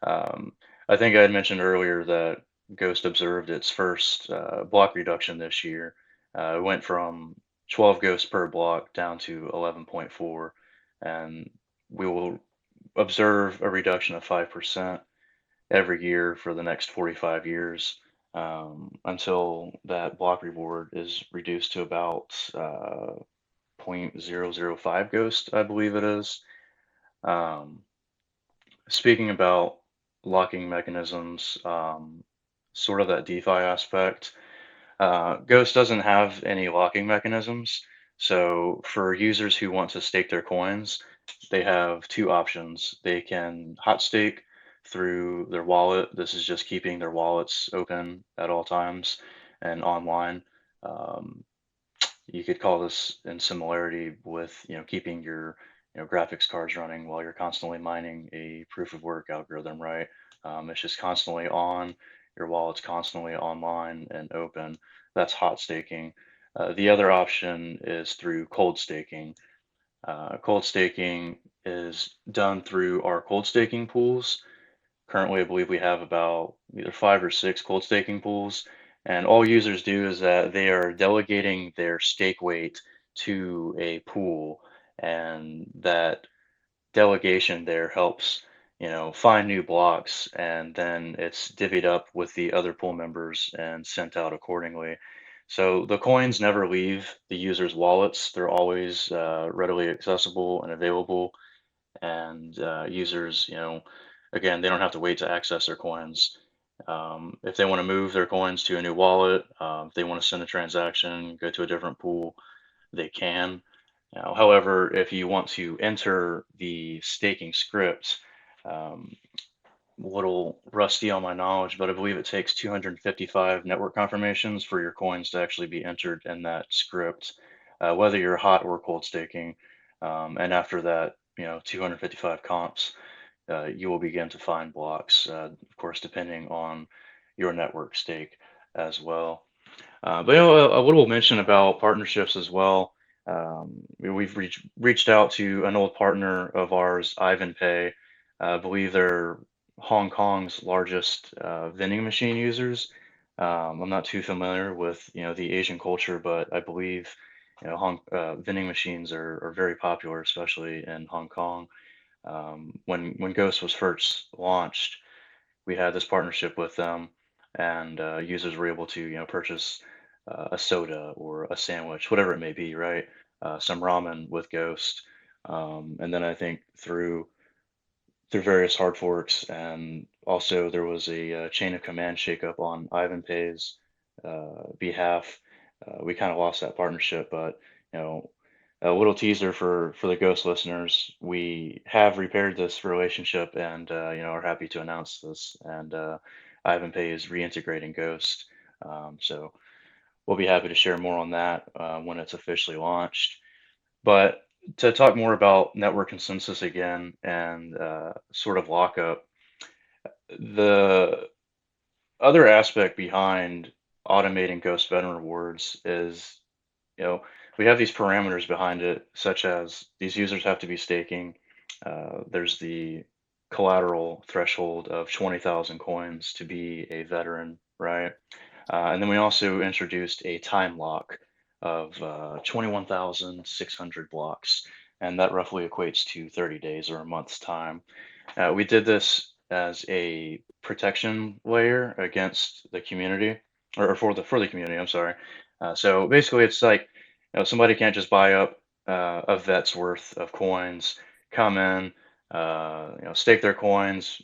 Um, I think I had mentioned earlier that Ghost observed its first block reduction this year. It went from 12 ghosts per block down to 11.4, and we will observe a reduction of 5% every year for the next 45 years until that block reward is reduced to about 0.005 ghost, I believe it is. Um, Speaking about locking mechanisms, sort of that DeFi aspect, Ghost doesn't have any locking mechanisms. So for users who want to stake their coins, they have two options. They can hot stake through their wallet. This is just keeping their wallets open at all times and online. Um, you could call this in similarity with keeping your graphics cards running while you're constantly mining a proof of work algorithm, right? It's just constantly on, your wallet's constantly online and open. That's hot staking. The other option is through cold staking. Cold staking is done through our cold staking pools. Currently, I believe we have about either 5 or 6 cold staking pools, and all users do is that they are delegating their stake weight to a pool, and that delegation there helps, find new blocks, and then it's divvied up with the other pool members and sent out accordingly. So the coins never leave the users' wallets; they're always readily accessible and available, and users, again, they don't have to wait to access their coins. If they want to move their coins to a new wallet, if they want to send a transaction, go to a different pool, they can. However, if you want to enter the staking script, um, a little rusty on my knowledge, but I believe it takes 255 network confirmations for your coins to actually be entered in that script, whether you're hot or cold staking. And after that, 255 comps, you will begin to find blocks, of course, depending on your network stake as well. But a little mention about partnerships as well. We've reached out to an old partner of ours, Ivan Pay. I believe they're Hong Kong's largest vending machine users. I'm not too familiar with the Asian culture, but I believe vending machines are very popular, especially in Hong Kong. When Ghost was first launched, we had this partnership with them, and users were able to purchase a soda or a sandwich, whatever it may be, right? Some ramen with Ghost, and then I think through various hard forks, and also there was a, chain of command shakeup on Ivan Pay's behalf. We kind of lost that partnership, but you know, a little teaser for the Ghost listeners: we have repaired this relationship, and are happy to announce this. And Ivan Pay is reintegrating Ghost, so we'll be happy to share more on that when it's officially launched. But to talk more about network consensus again and sort of lockup, the other aspect behind automating Ghost veteran rewards is, you know, we have these parameters behind it, such as these users have to be staking. There's the collateral threshold of 20,000 coins to be a veteran, right? And then we also introduced a time lock of 21,600 blocks, and that roughly equates to 30 days or a month's time. We did this as a protection layer against the community, or for the community. I'm sorry. So basically, it's like somebody can't just buy up a vet's worth of coins come in, stake their coins,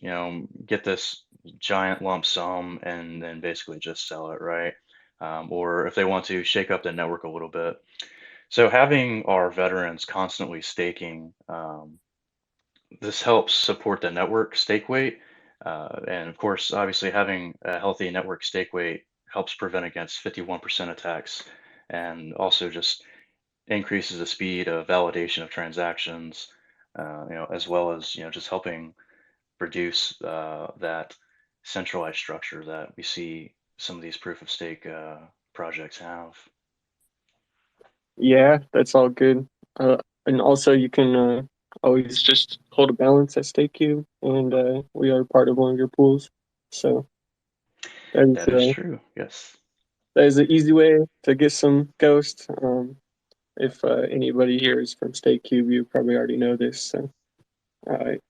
get this giant lump sum, and then basically just sell it, right? Or if they want to shake up the network a little bit. So having our veterans constantly staking, this helps support the network stake weight. And of course, obviously, having a healthy network stake weight helps prevent against 51% attacks, and also just increases the speed of validation of transactions, as well as just helping reduce that centralized structure that we see some of these proof of stake projects have. Yeah, that's all good. And also, you can always just hold a balance at StakeCube, and we are part of one of your pools. So That is true. Yes. that is an easy way to get some Ghost. If anybody here is from StakeCube, you probably already know this. So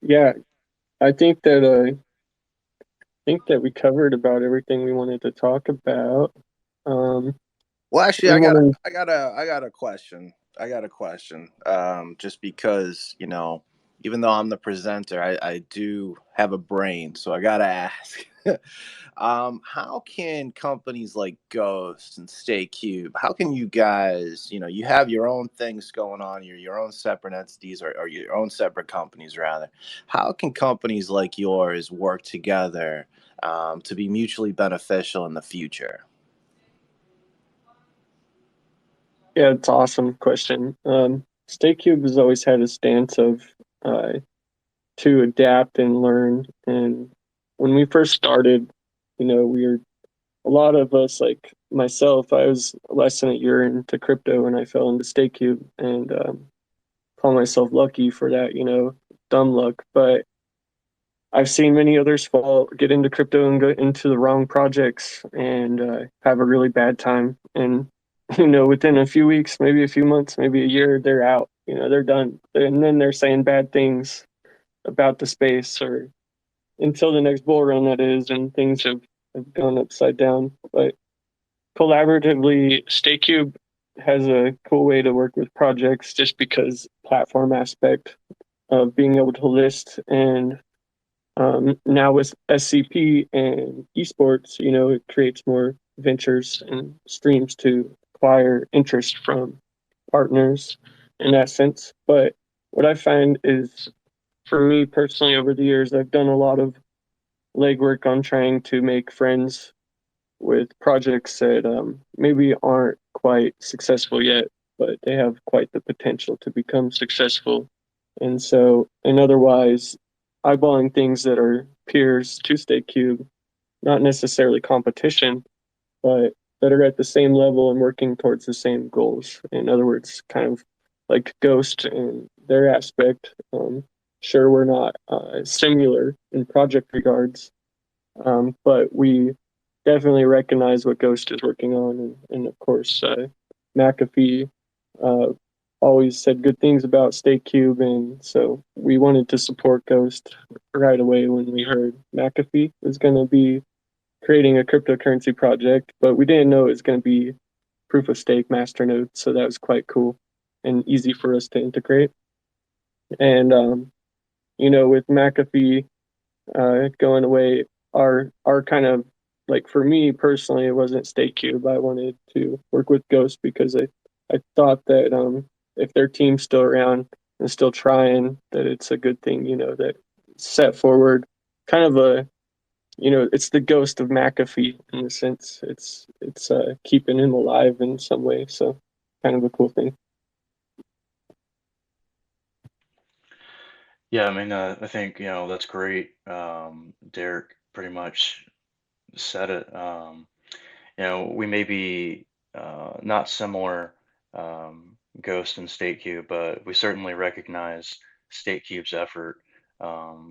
yeah, I think that we covered about everything we wanted to talk about. Well, actually, We want to. I got a question. I got a question. Just because even though I'm the presenter, I do have a brain, so I gotta ask. How can companies like Ghost and StakeCube, how can you guys, you have your own things going on, your own separate entities or your own separate companies rather. How can companies like yours work together to be mutually beneficial in the future? Yeah, it's an awesome question. StakeCube has always had a stance of uh, to adapt and learn. And when we first started, we were a lot of us, like myself, I was less than a year into crypto and I fell into StakeCube and call myself lucky for that, dumb luck. But I've seen many others get into crypto and go into the wrong projects and have a really bad time. And within a few weeks, maybe a few months, maybe a year, they're out. They're done, and then they're saying bad things about the space or until the next bull run that is, and things have gone upside down. But collaboratively, StakeCube has a cool way to work with projects just because platform aspect of being able to list and now with SCP and esports, it creates more ventures and streams to acquire interest from partners in that sense. But what I find is, for me personally, over the years, I've done a lot of legwork on trying to make friends with projects that maybe aren't quite successful yet, but they have quite the potential to become successful. And so, and otherwise, eyeballing things that are peers to StakeCube, not necessarily competition, but that are at the same level and working towards the same goals. In other words, kind of like Ghost and their aspect. Sure, we're not similar in project regards, but we definitely recognize what Ghost is working on, and of course, McAfee uh, always said good things about StakeCube, and so we wanted to support Ghost right away when we heard McAfee was going to be creating a cryptocurrency project, but we didn't know it was going to be proof of stake masternode, so that was quite cool and easy for us to integrate. And with McAfee going away, our kind of like for me personally, it wasn't StakeCube. I wanted to work with Ghost because I thought that if their team's still around and still trying, that it's a good thing, that set forward kind of a it's the ghost of McAfee in a sense. It's keeping him alive in some way. So kind of a cool thing. Yeah, I mean, I think, that's great. Derek pretty much said it. We may be not similar, Ghost and StateCube, but we certainly recognize StateCube's effort,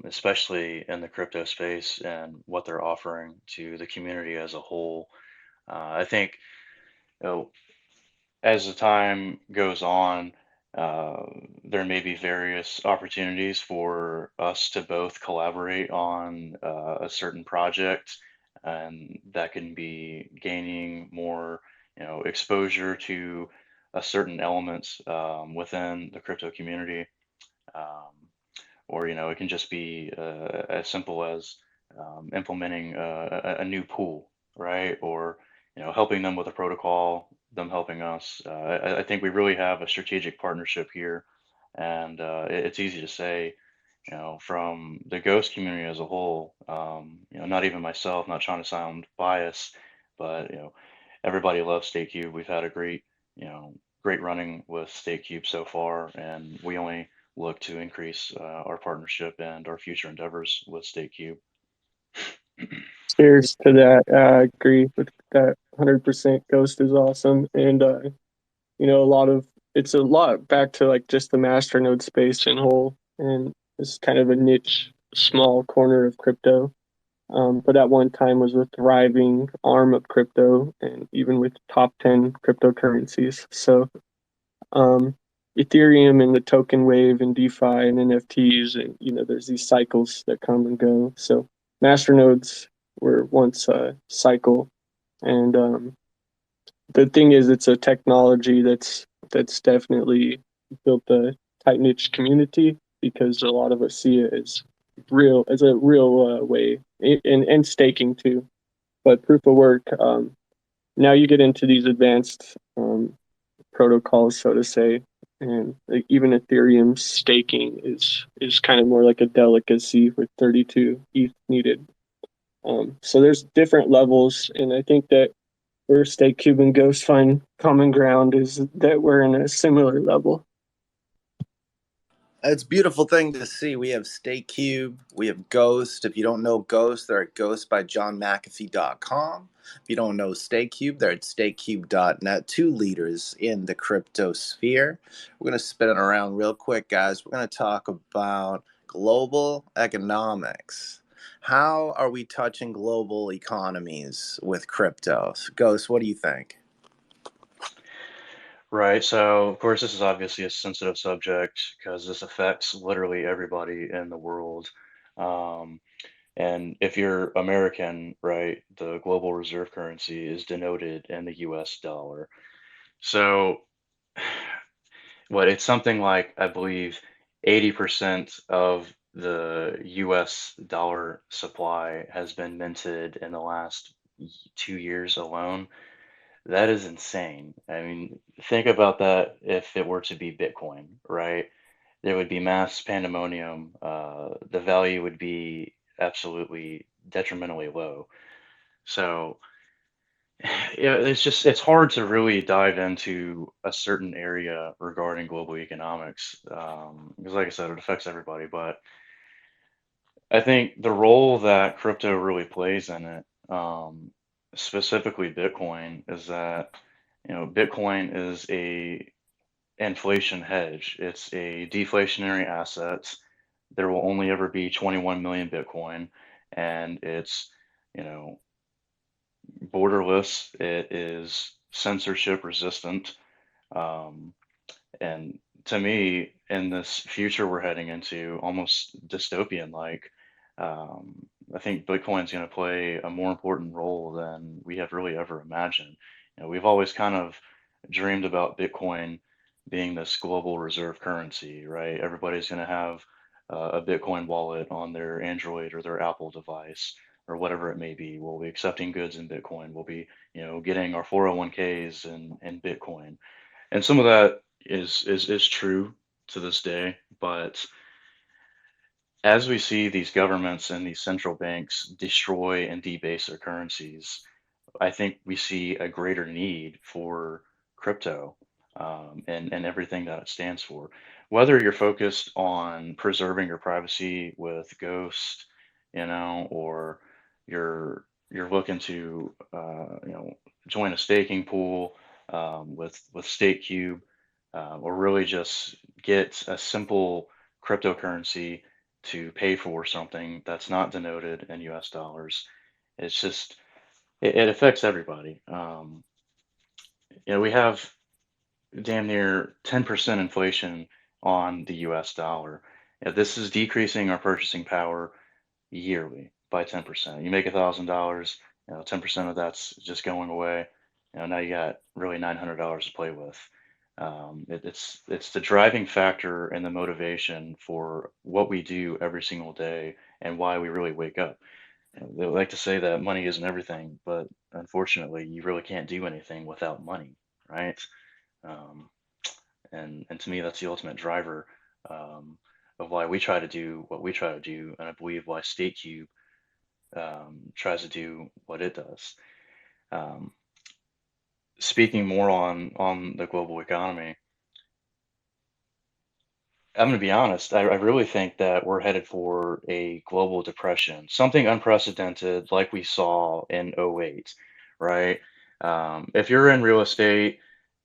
especially in the crypto space and what they're offering to the community as a whole. I think, you know, as the time goes on, uh, there may be various opportunities for us to both collaborate on a certain project, and that can be gaining more, exposure to a certain element within the crypto community. Um, or it can just be as simple as implementing a new pool, right? Or helping them with a protocol, them helping us. I think we really have a strategic partnership here, and it's easy to say, from the Ghost community as a whole. Not even myself, not trying to sound biased, but everybody loves StakeCube. We've had a great running with StakeCube so far, and we only look to increase our partnership and our future endeavors with StakeCube. Cheers to that. I agree with that 100%. Ghost is awesome. And, it's a lot back to like just the masternode space in whole. And it's kind of a niche, small corner of crypto. But at one time was a thriving arm of crypto and even with top 10 cryptocurrencies. So, um, Ethereum and the token wave and DeFi and NFTs, and there's these cycles that come and go. So masternodes were once a cycle, and the thing is, it's a technology that's definitely built a tight niche community because a lot of us see it as a real way, and staking too. But proof of work, now you get into these advanced protocols, so to say, and like even Ethereum staking is kind of more like a delicacy with 32 ETH needed. So there's different levels, and I think that where StakeCube and Ghost find common ground is that we're in a similar level. It's a beautiful thing to see. We have StakeCube, we have Ghost. If you don't know Ghost, they're at ghostbyjohnmcafee.com. If you don't know StakeCube, they're at stakecube.net. Two leaders in the crypto sphere. We're going to spin it around real quick, guys. We're going to talk about global economics. How are we touching global economies with crypto? Ghost, what do you think? Right. So, of course, this is obviously a sensitive subject because this affects literally everybody in the world. Um, and if you're American, right, the global reserve currency is denoted in the US dollar. So, it's something like, I believe, 80% of the US dollar supply has been minted in the last 2 years alone. That is insane. I mean, think about that if it were to be Bitcoin, right? There would be mass pandemonium. The value would be absolutely detrimentally low. So, yeah, it's hard to really dive into a certain area regarding global economics, because, like I said, it affects everybody. But I think the role that crypto really plays in it, specifically Bitcoin, is that Bitcoin is a inflation hedge. It's a deflationary asset. There will only ever be 21 million Bitcoin, and it's you know borderless. It is censorship resistant. Um, and to me, in this future we're heading into, almost dystopian like, I think Bitcoin's going to play a more important role than we have really ever imagined. We've always kind of dreamed about Bitcoin being this global reserve currency, right? Everybody's going to have a Bitcoin wallet on their Android or their Apple device or whatever it may be. We'll be accepting goods in Bitcoin. We'll be, getting our 401ks in Bitcoin. And some of that is true to this day, but as we see these governments and these central banks destroy and debase their currencies, I think we see a greater need for crypto, and everything that it stands for. Whether you're focused on preserving your privacy with Ghost, or you're looking to join a staking pool with StakeCube, or really just get a simple cryptocurrency to pay for something that's not denoted in US dollars. It's just it affects everybody. We have damn near 10% inflation on the US dollar. This is decreasing our purchasing power yearly by 10%. You make $1,000, 10% of that's just going away. Now you got really $900 to play with. It's the driving factor and the motivation for what we do every single day and why we really wake up. They like to say that money isn't everything, but unfortunately, you really can't do anything without money, right? Um, and to me, that's the ultimate driver um, of why we try to do what we try to do, and I believe why StateCube tries to do what it does. Um, Speaking more on the global economy, I'm going to be honest. I really think that we're headed for a global depression, something unprecedented like we saw in '08, right? If you're in real estate,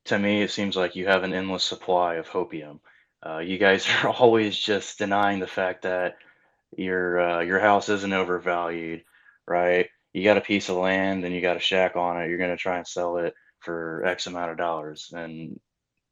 to me, it seems like you have an endless supply of hopium. You guys are always just denying the fact that your house isn't overvalued, right? You got a piece of land and you got a shack on it. You're going to try and sell it for X amount of dollars, and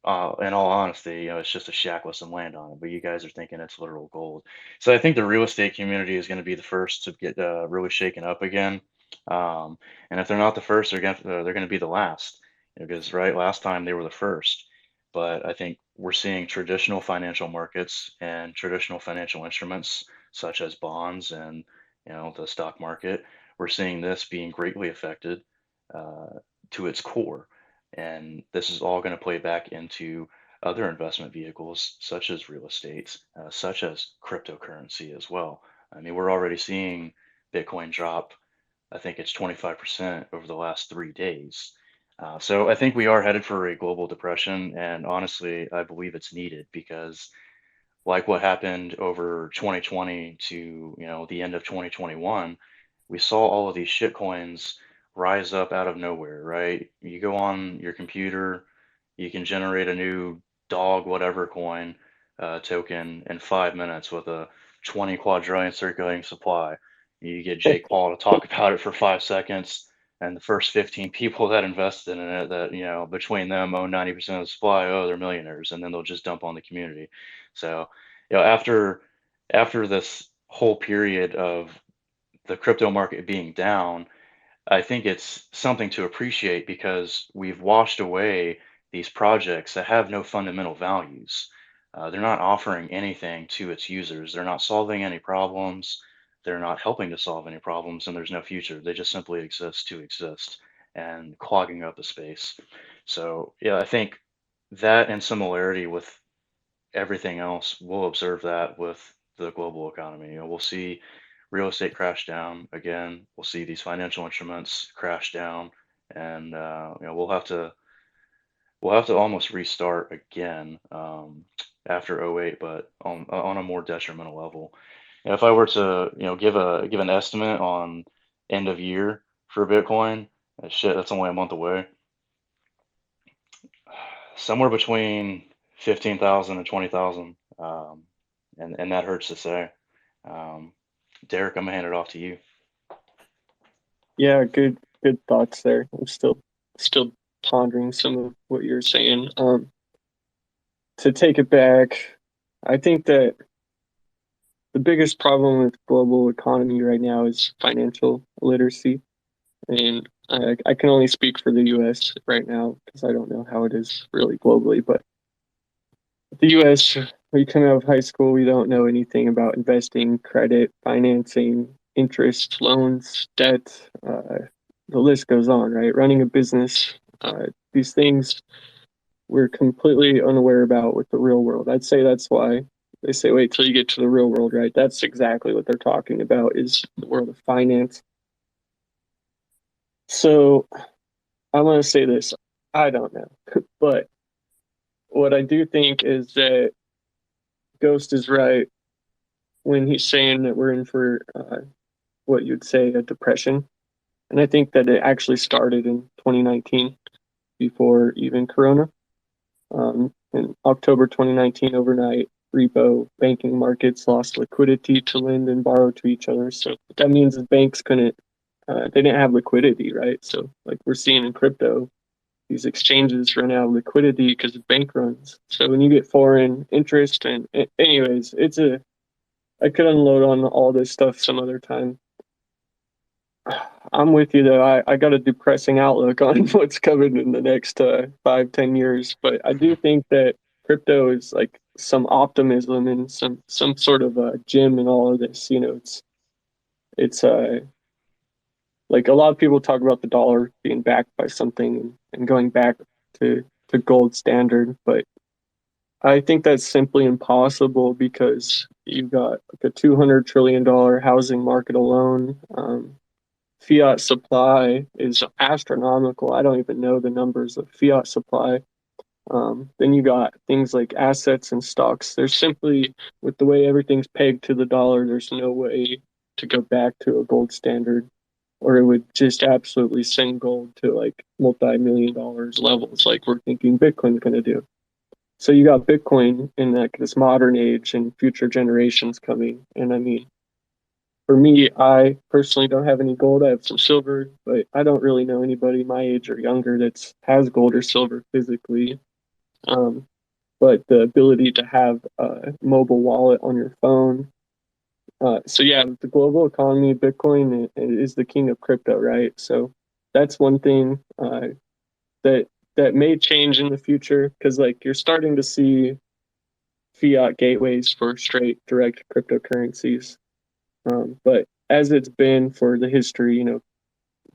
in all honesty, it's just a shack with some land on it, but you guys are thinking it's literal gold. So I think the real estate community is going to be the first to get really shaken up again. Um, and if they're not the first, they're going to be the last, because right last time they were the first. But I think we're seeing traditional financial markets and traditional financial instruments such as bonds and the stock market. We're seeing this being greatly affected uh, to its core. And this is all going to play back into other investment vehicles, such as real estate, such as cryptocurrency as well. I mean, we're already seeing Bitcoin drop, I think it's 25% over the last 3 days. So I think we are headed for a global depression. And honestly, I believe it's needed because, like what happened over 2020 to the end of 2021, we saw all of these shit coins rise up out of nowhere, right? You go on your computer, you can generate a new dog whatever coin token in 5 minutes with a 20 quadrillion circulating supply. You get Jake Paul to talk about it for 5 seconds, and the first 15 people that invested in it, that between them own 90% of the supply, oh, they're millionaires, and then they'll just dump on the community. So, after this whole period of the crypto market being down, I think it's something to appreciate because we've washed away these projects that have no fundamental values. They're not offering anything to its users. They're not solving any problems. They're not helping to solve any problems, and there's no future. They just simply exist to exist and clogging up the space. So, yeah, I think that in similarity with everything else, we'll observe that with the global economy. We'll see real estate crash down again. We'll see these financial instruments crash down, and we'll have to almost restart again after '08, but on a more detrimental level. If I were to give an estimate on end of year for Bitcoin, shit, that's only a month away. Somewhere between 15,000 and 20,000, and that hurts to say. Um, Derek, I'm gonna hand it off to you. Yeah, good thoughts there. I'm still pondering some of what you're saying. To take it back, I think that the biggest problem with global economy right now is financial literacy. And I can only speak for the US right now because I don't know how it is really globally. But the US, we come out of high school, we don't know anything about investing, credit, financing, interest, loans, debt. The list goes on, right? Running a business, these things we're completely unaware about with the real world. I'd say that's why they say wait till you get to the real world, right? That's exactly what they're talking about is the world of finance. So I'm going to say this. I don't know. But what I do think is that Ghost is right when he's saying that we're in for what you'd say a depression. And I think that it actually started in 2019 before even Corona. In October 2019, overnight, repo banking markets lost liquidity to lend and borrow to each other. So what that means is banks couldn't, they didn't have liquidity, right? So like we're seeing in crypto, these exchanges run out of liquidity because of bank runs. So when you get foreign interest, and anyways, I could unload on all this stuff some other time. I'm with you though. I got a depressing outlook on what's coming in the next 5-10 years, but I do think that crypto is like some optimism and some sort of gem in all of this. It's like a lot of people talk about the dollar being backed by something and going back to gold standard, but I think that's simply impossible because you've got like a $200 trillion housing market alone. Fiat supply is astronomical. I don't even know the numbers of fiat supply. Then you got things like assets and stocks. There's simply, with the way everything's pegged to the dollar, there's no way to go back to a gold standard, or it would just absolutely send gold to like multi-million dollars levels, like we're thinking Bitcoin's going to do. So you got Bitcoin in like this modern age and future generations coming. And I mean, for me, I personally don't have any gold. I have some silver, but I don't really know anybody my age or younger that has gold or silver physically. Um, but the ability to have a mobile wallet on your phone. So yeah, the global economy, Bitcoin is the king of crypto, right? So that's one thing that that may change in the future because like you're starting to see fiat gateways for straight direct cryptocurrencies. But as it's been for the history,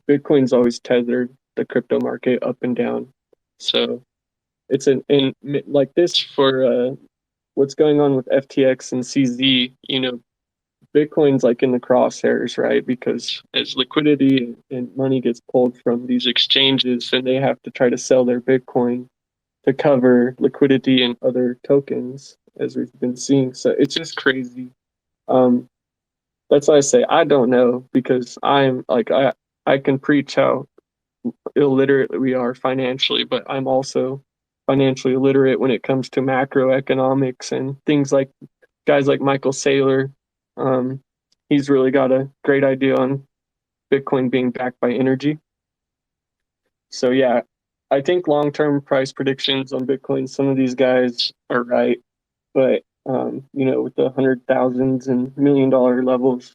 Bitcoin's always tethered the crypto market up and down. So it's an like this for what's going on with FTX and CZ. Bitcoin's like in the crosshairs, right? Because as liquidity and money gets pulled from these exchanges, and they have to try to sell their Bitcoin to cover liquidity and other tokens, as we've been seeing. So it's just crazy. Um, that's why I say I don't know because I'm like I can preach how illiterate we are financially, but I'm also financially illiterate when it comes to macroeconomics and things like guys like Michael Saylor. Um, he's really got a great idea on Bitcoin being backed by energy. So yeah, I think long-term price predictions on Bitcoin, some of these guys are right, but with the hundred thousands and $1 million levels,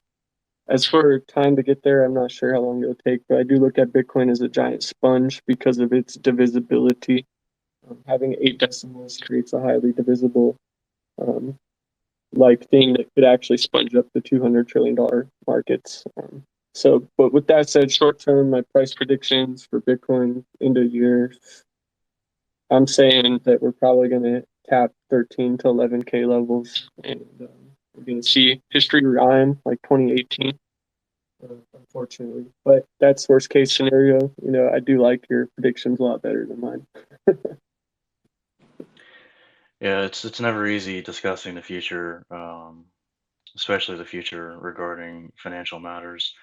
as for time to get there, I'm not sure how long it'll take, but I do look at Bitcoin as a giant sponge because of its divisibility. Having 8 decimals creates a highly divisible um, like thing that could actually sponge up the $200 trillion markets. But with that said, short term, my price predictions for Bitcoin into year, I'm saying that we're probably going to tap 13 to 11K levels, and we're going to see history rhyme like 2018. Unfortunately, but that's worst case scenario. I do like your predictions a lot better than mine. Yeah, it's never easy discussing the future, especially the future regarding financial matters.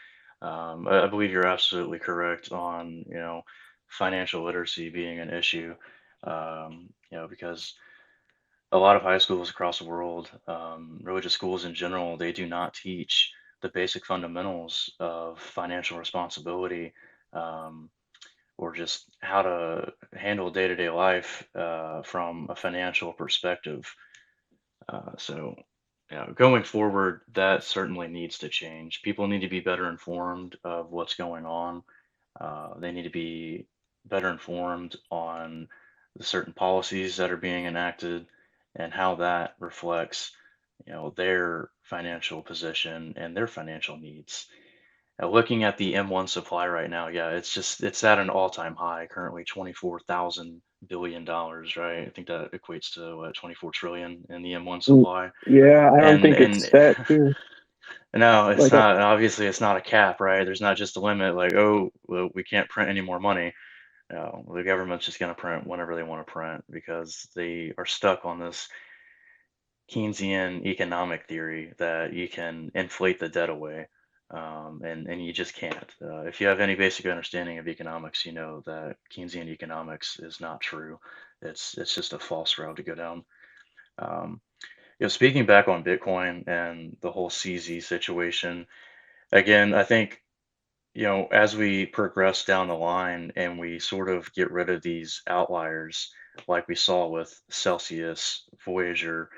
I believe you're absolutely correct on, financial literacy being an issue. Because a lot of high schools across the world, religious schools in general, they do not teach the basic fundamentals of financial responsibility, um, or just how to handle day-to-day life from a financial perspective. So, going forward, that certainly needs to change. People need to be better informed of what's going on. They need to be better informed on the certain policies that are being enacted and how that reflects, their financial position and their financial needs. Looking at the M1 supply right now, yeah, it's at an all-time high, currently $24,000 billion, right? I think that equates to what, 24 trillion in the M1 supply. Yeah, I don't And think it's that too. no, it's Like, not. Obviously, it's not a cap, right? There's not just a limit like, oh, well, we can't print any more money. No, the government's just going to print whenever they want to print because they are stuck on this Keynesian economic theory that you can inflate the debt away, and you just can't. If you have any basic understanding of economics, you know that Keynesian economics is not true. It's just a false route to go down. Um, Speaking back on Bitcoin and the whole CZ situation, again, I think as we progress down the line and we sort of get rid of these outliers, like we saw with Celsius, Voyager,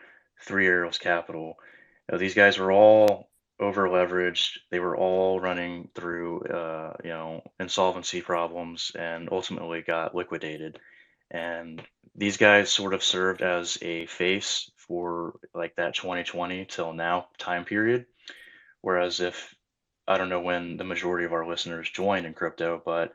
Three Arrows Capital, these guys were all over leveraged. They were all running through, insolvency problems and ultimately got liquidated. And these guys sort of served as a face for like that 2020 till now time period. Whereas I don't know when the majority of our listeners joined in crypto, but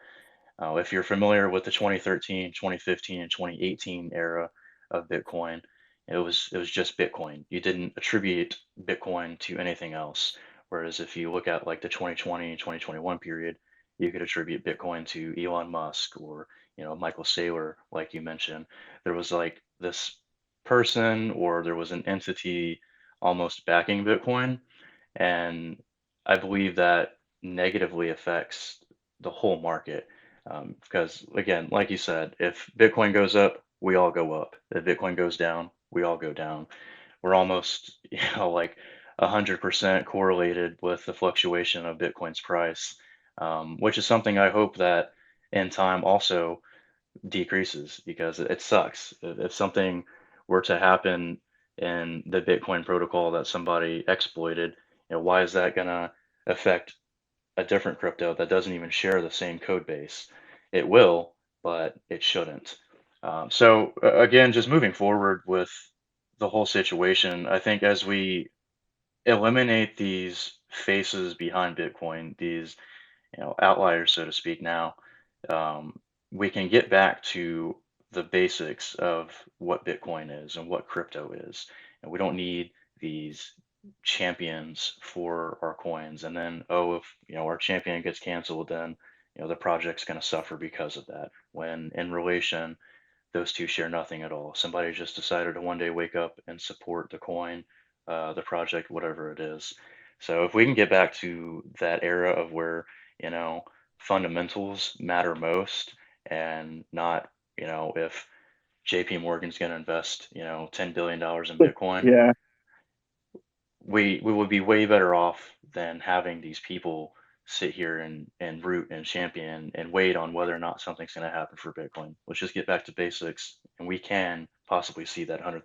if you're familiar with the 2013, 2015, and 2018 era of Bitcoin, it was just Bitcoin. You didn't attribute Bitcoin to anything else. Whereas if you look at like the 2020, 2021 period, you could attribute Bitcoin to Elon Musk or Michael Saylor, like you mentioned. There was like this person or there was an entity almost backing Bitcoin, and I believe that negatively affects the whole market. Because again, like you said, if Bitcoin goes up, we all go up. If Bitcoin goes down, we all go down. We're almost, like 100% correlated with the fluctuation of Bitcoin's price, which is something I hope that in time also decreases because it sucks. If something were to happen in the Bitcoin protocol that somebody exploited, why is that gonna affect a different crypto that doesn't even share the same code base? It will, but it shouldn't. So again, just moving forward with the whole situation, I think as we eliminate these faces behind Bitcoin, these outliers, so to speak, now, um, we can get back to the basics of what Bitcoin is and what crypto is. And we don't need these champions for our coins. And then, oh, if our champion gets canceled, then the project's going to suffer because of that. When in relation, those two share nothing at all. Somebody just decided to one day wake up and support the coin, the project, whatever it is. So if we can get back to that era of where, you know, fundamentals matter most and not, if JP Morgan's going to invest, $10 billion in Bitcoin, Yeah. we would be way better off than having these people sit here and root and champion and wait on whether or not something's going to happen for Bitcoin. Let's just get back to basics, and we can possibly see that $100,000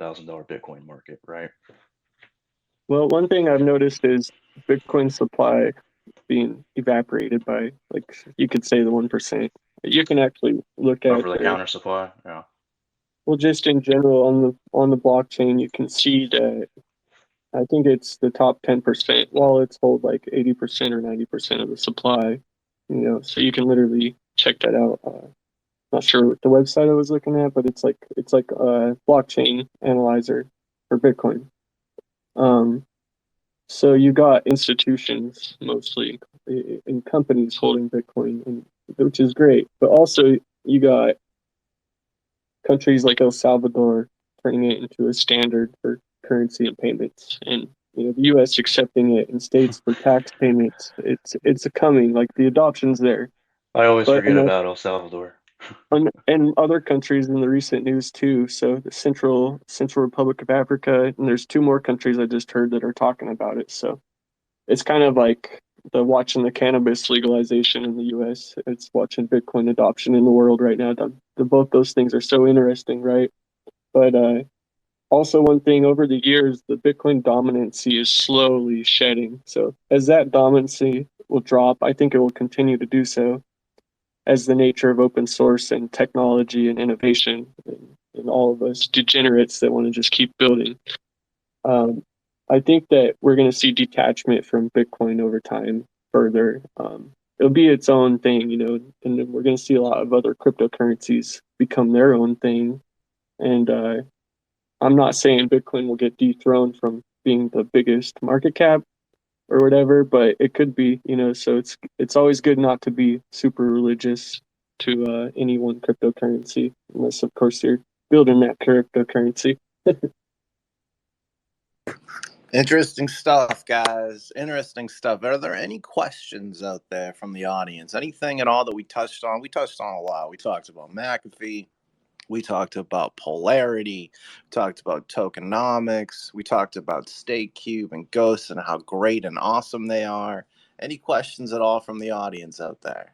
Bitcoin market, right? Well, one thing I've noticed is Bitcoin supply being evaporated by, like, you could say the 1%. You can actually look at Over the counter supply, yeah. well, just in general on the blockchain, you can see that I think it's the top 10% wallets hold like 80% or 90% of the supply. So you can literally check that out. Not sure what the website I was looking at, but it's like a blockchain analyzer for Bitcoin. So you got institutions mostly in companies holding Bitcoin, which is great. But also you got countries like El Salvador turning it into a standard for currency and payments, and the U.S. accepting it in states for tax payments. It's coming, like the adoption's there. I always But forget about El Salvador. and other countries in the recent news too. So the Central Republic of Africa, and there's two more countries I just heard that are talking about it. So it's kind of like watching the cannabis legalization in the U.S. It's watching Bitcoin adoption in the world right now. Both those things are so interesting, right? But also one thing, over the years, the Bitcoin dominancy is slowly shedding. So as that dominancy will drop, I think it will continue to do so as the nature of open source and technology and innovation and all of us degenerates that want to just keep building. I think that we're going to see detachment from Bitcoin over time further. It'll be its own thing, and then we're going to see a lot of other cryptocurrencies become their own thing. And I'm not saying Bitcoin will get dethroned from being the biggest market cap or whatever, but it could be, so it's always good not to be super religious to any one cryptocurrency, unless of course you're building that cryptocurrency. Interesting stuff, guys. Interesting stuff. Are there any questions out there from the audience? Anything at all that we touched on? We touched on a lot. We talked about McAfee. We talked about polarity. We talked about tokenomics. We talked about StakeCube and Ghost and how great and awesome they are. Any questions at all from the audience out there?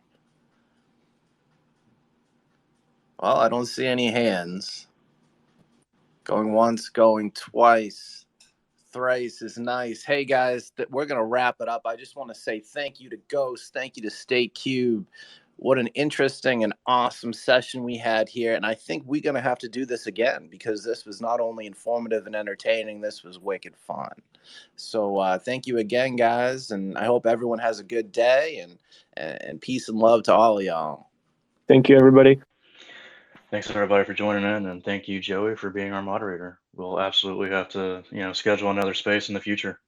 Well, I don't see any hands. Going once, going twice. Thrice is nice. Hey guys, we're gonna wrap it up. I just want to say thank you to Ghost, thank you to StakeCube. What an interesting and awesome session we had here, and I think we're gonna have to do this again because this was not only informative and entertaining, this was wicked fun. So thank you again, guys, and I hope everyone has a good day, and peace and love to all of y'all. Thank you, everybody. Thanks everybody for joining in, and thank you, Joey, for being our moderator. We'll absolutely have to, schedule another space in the future.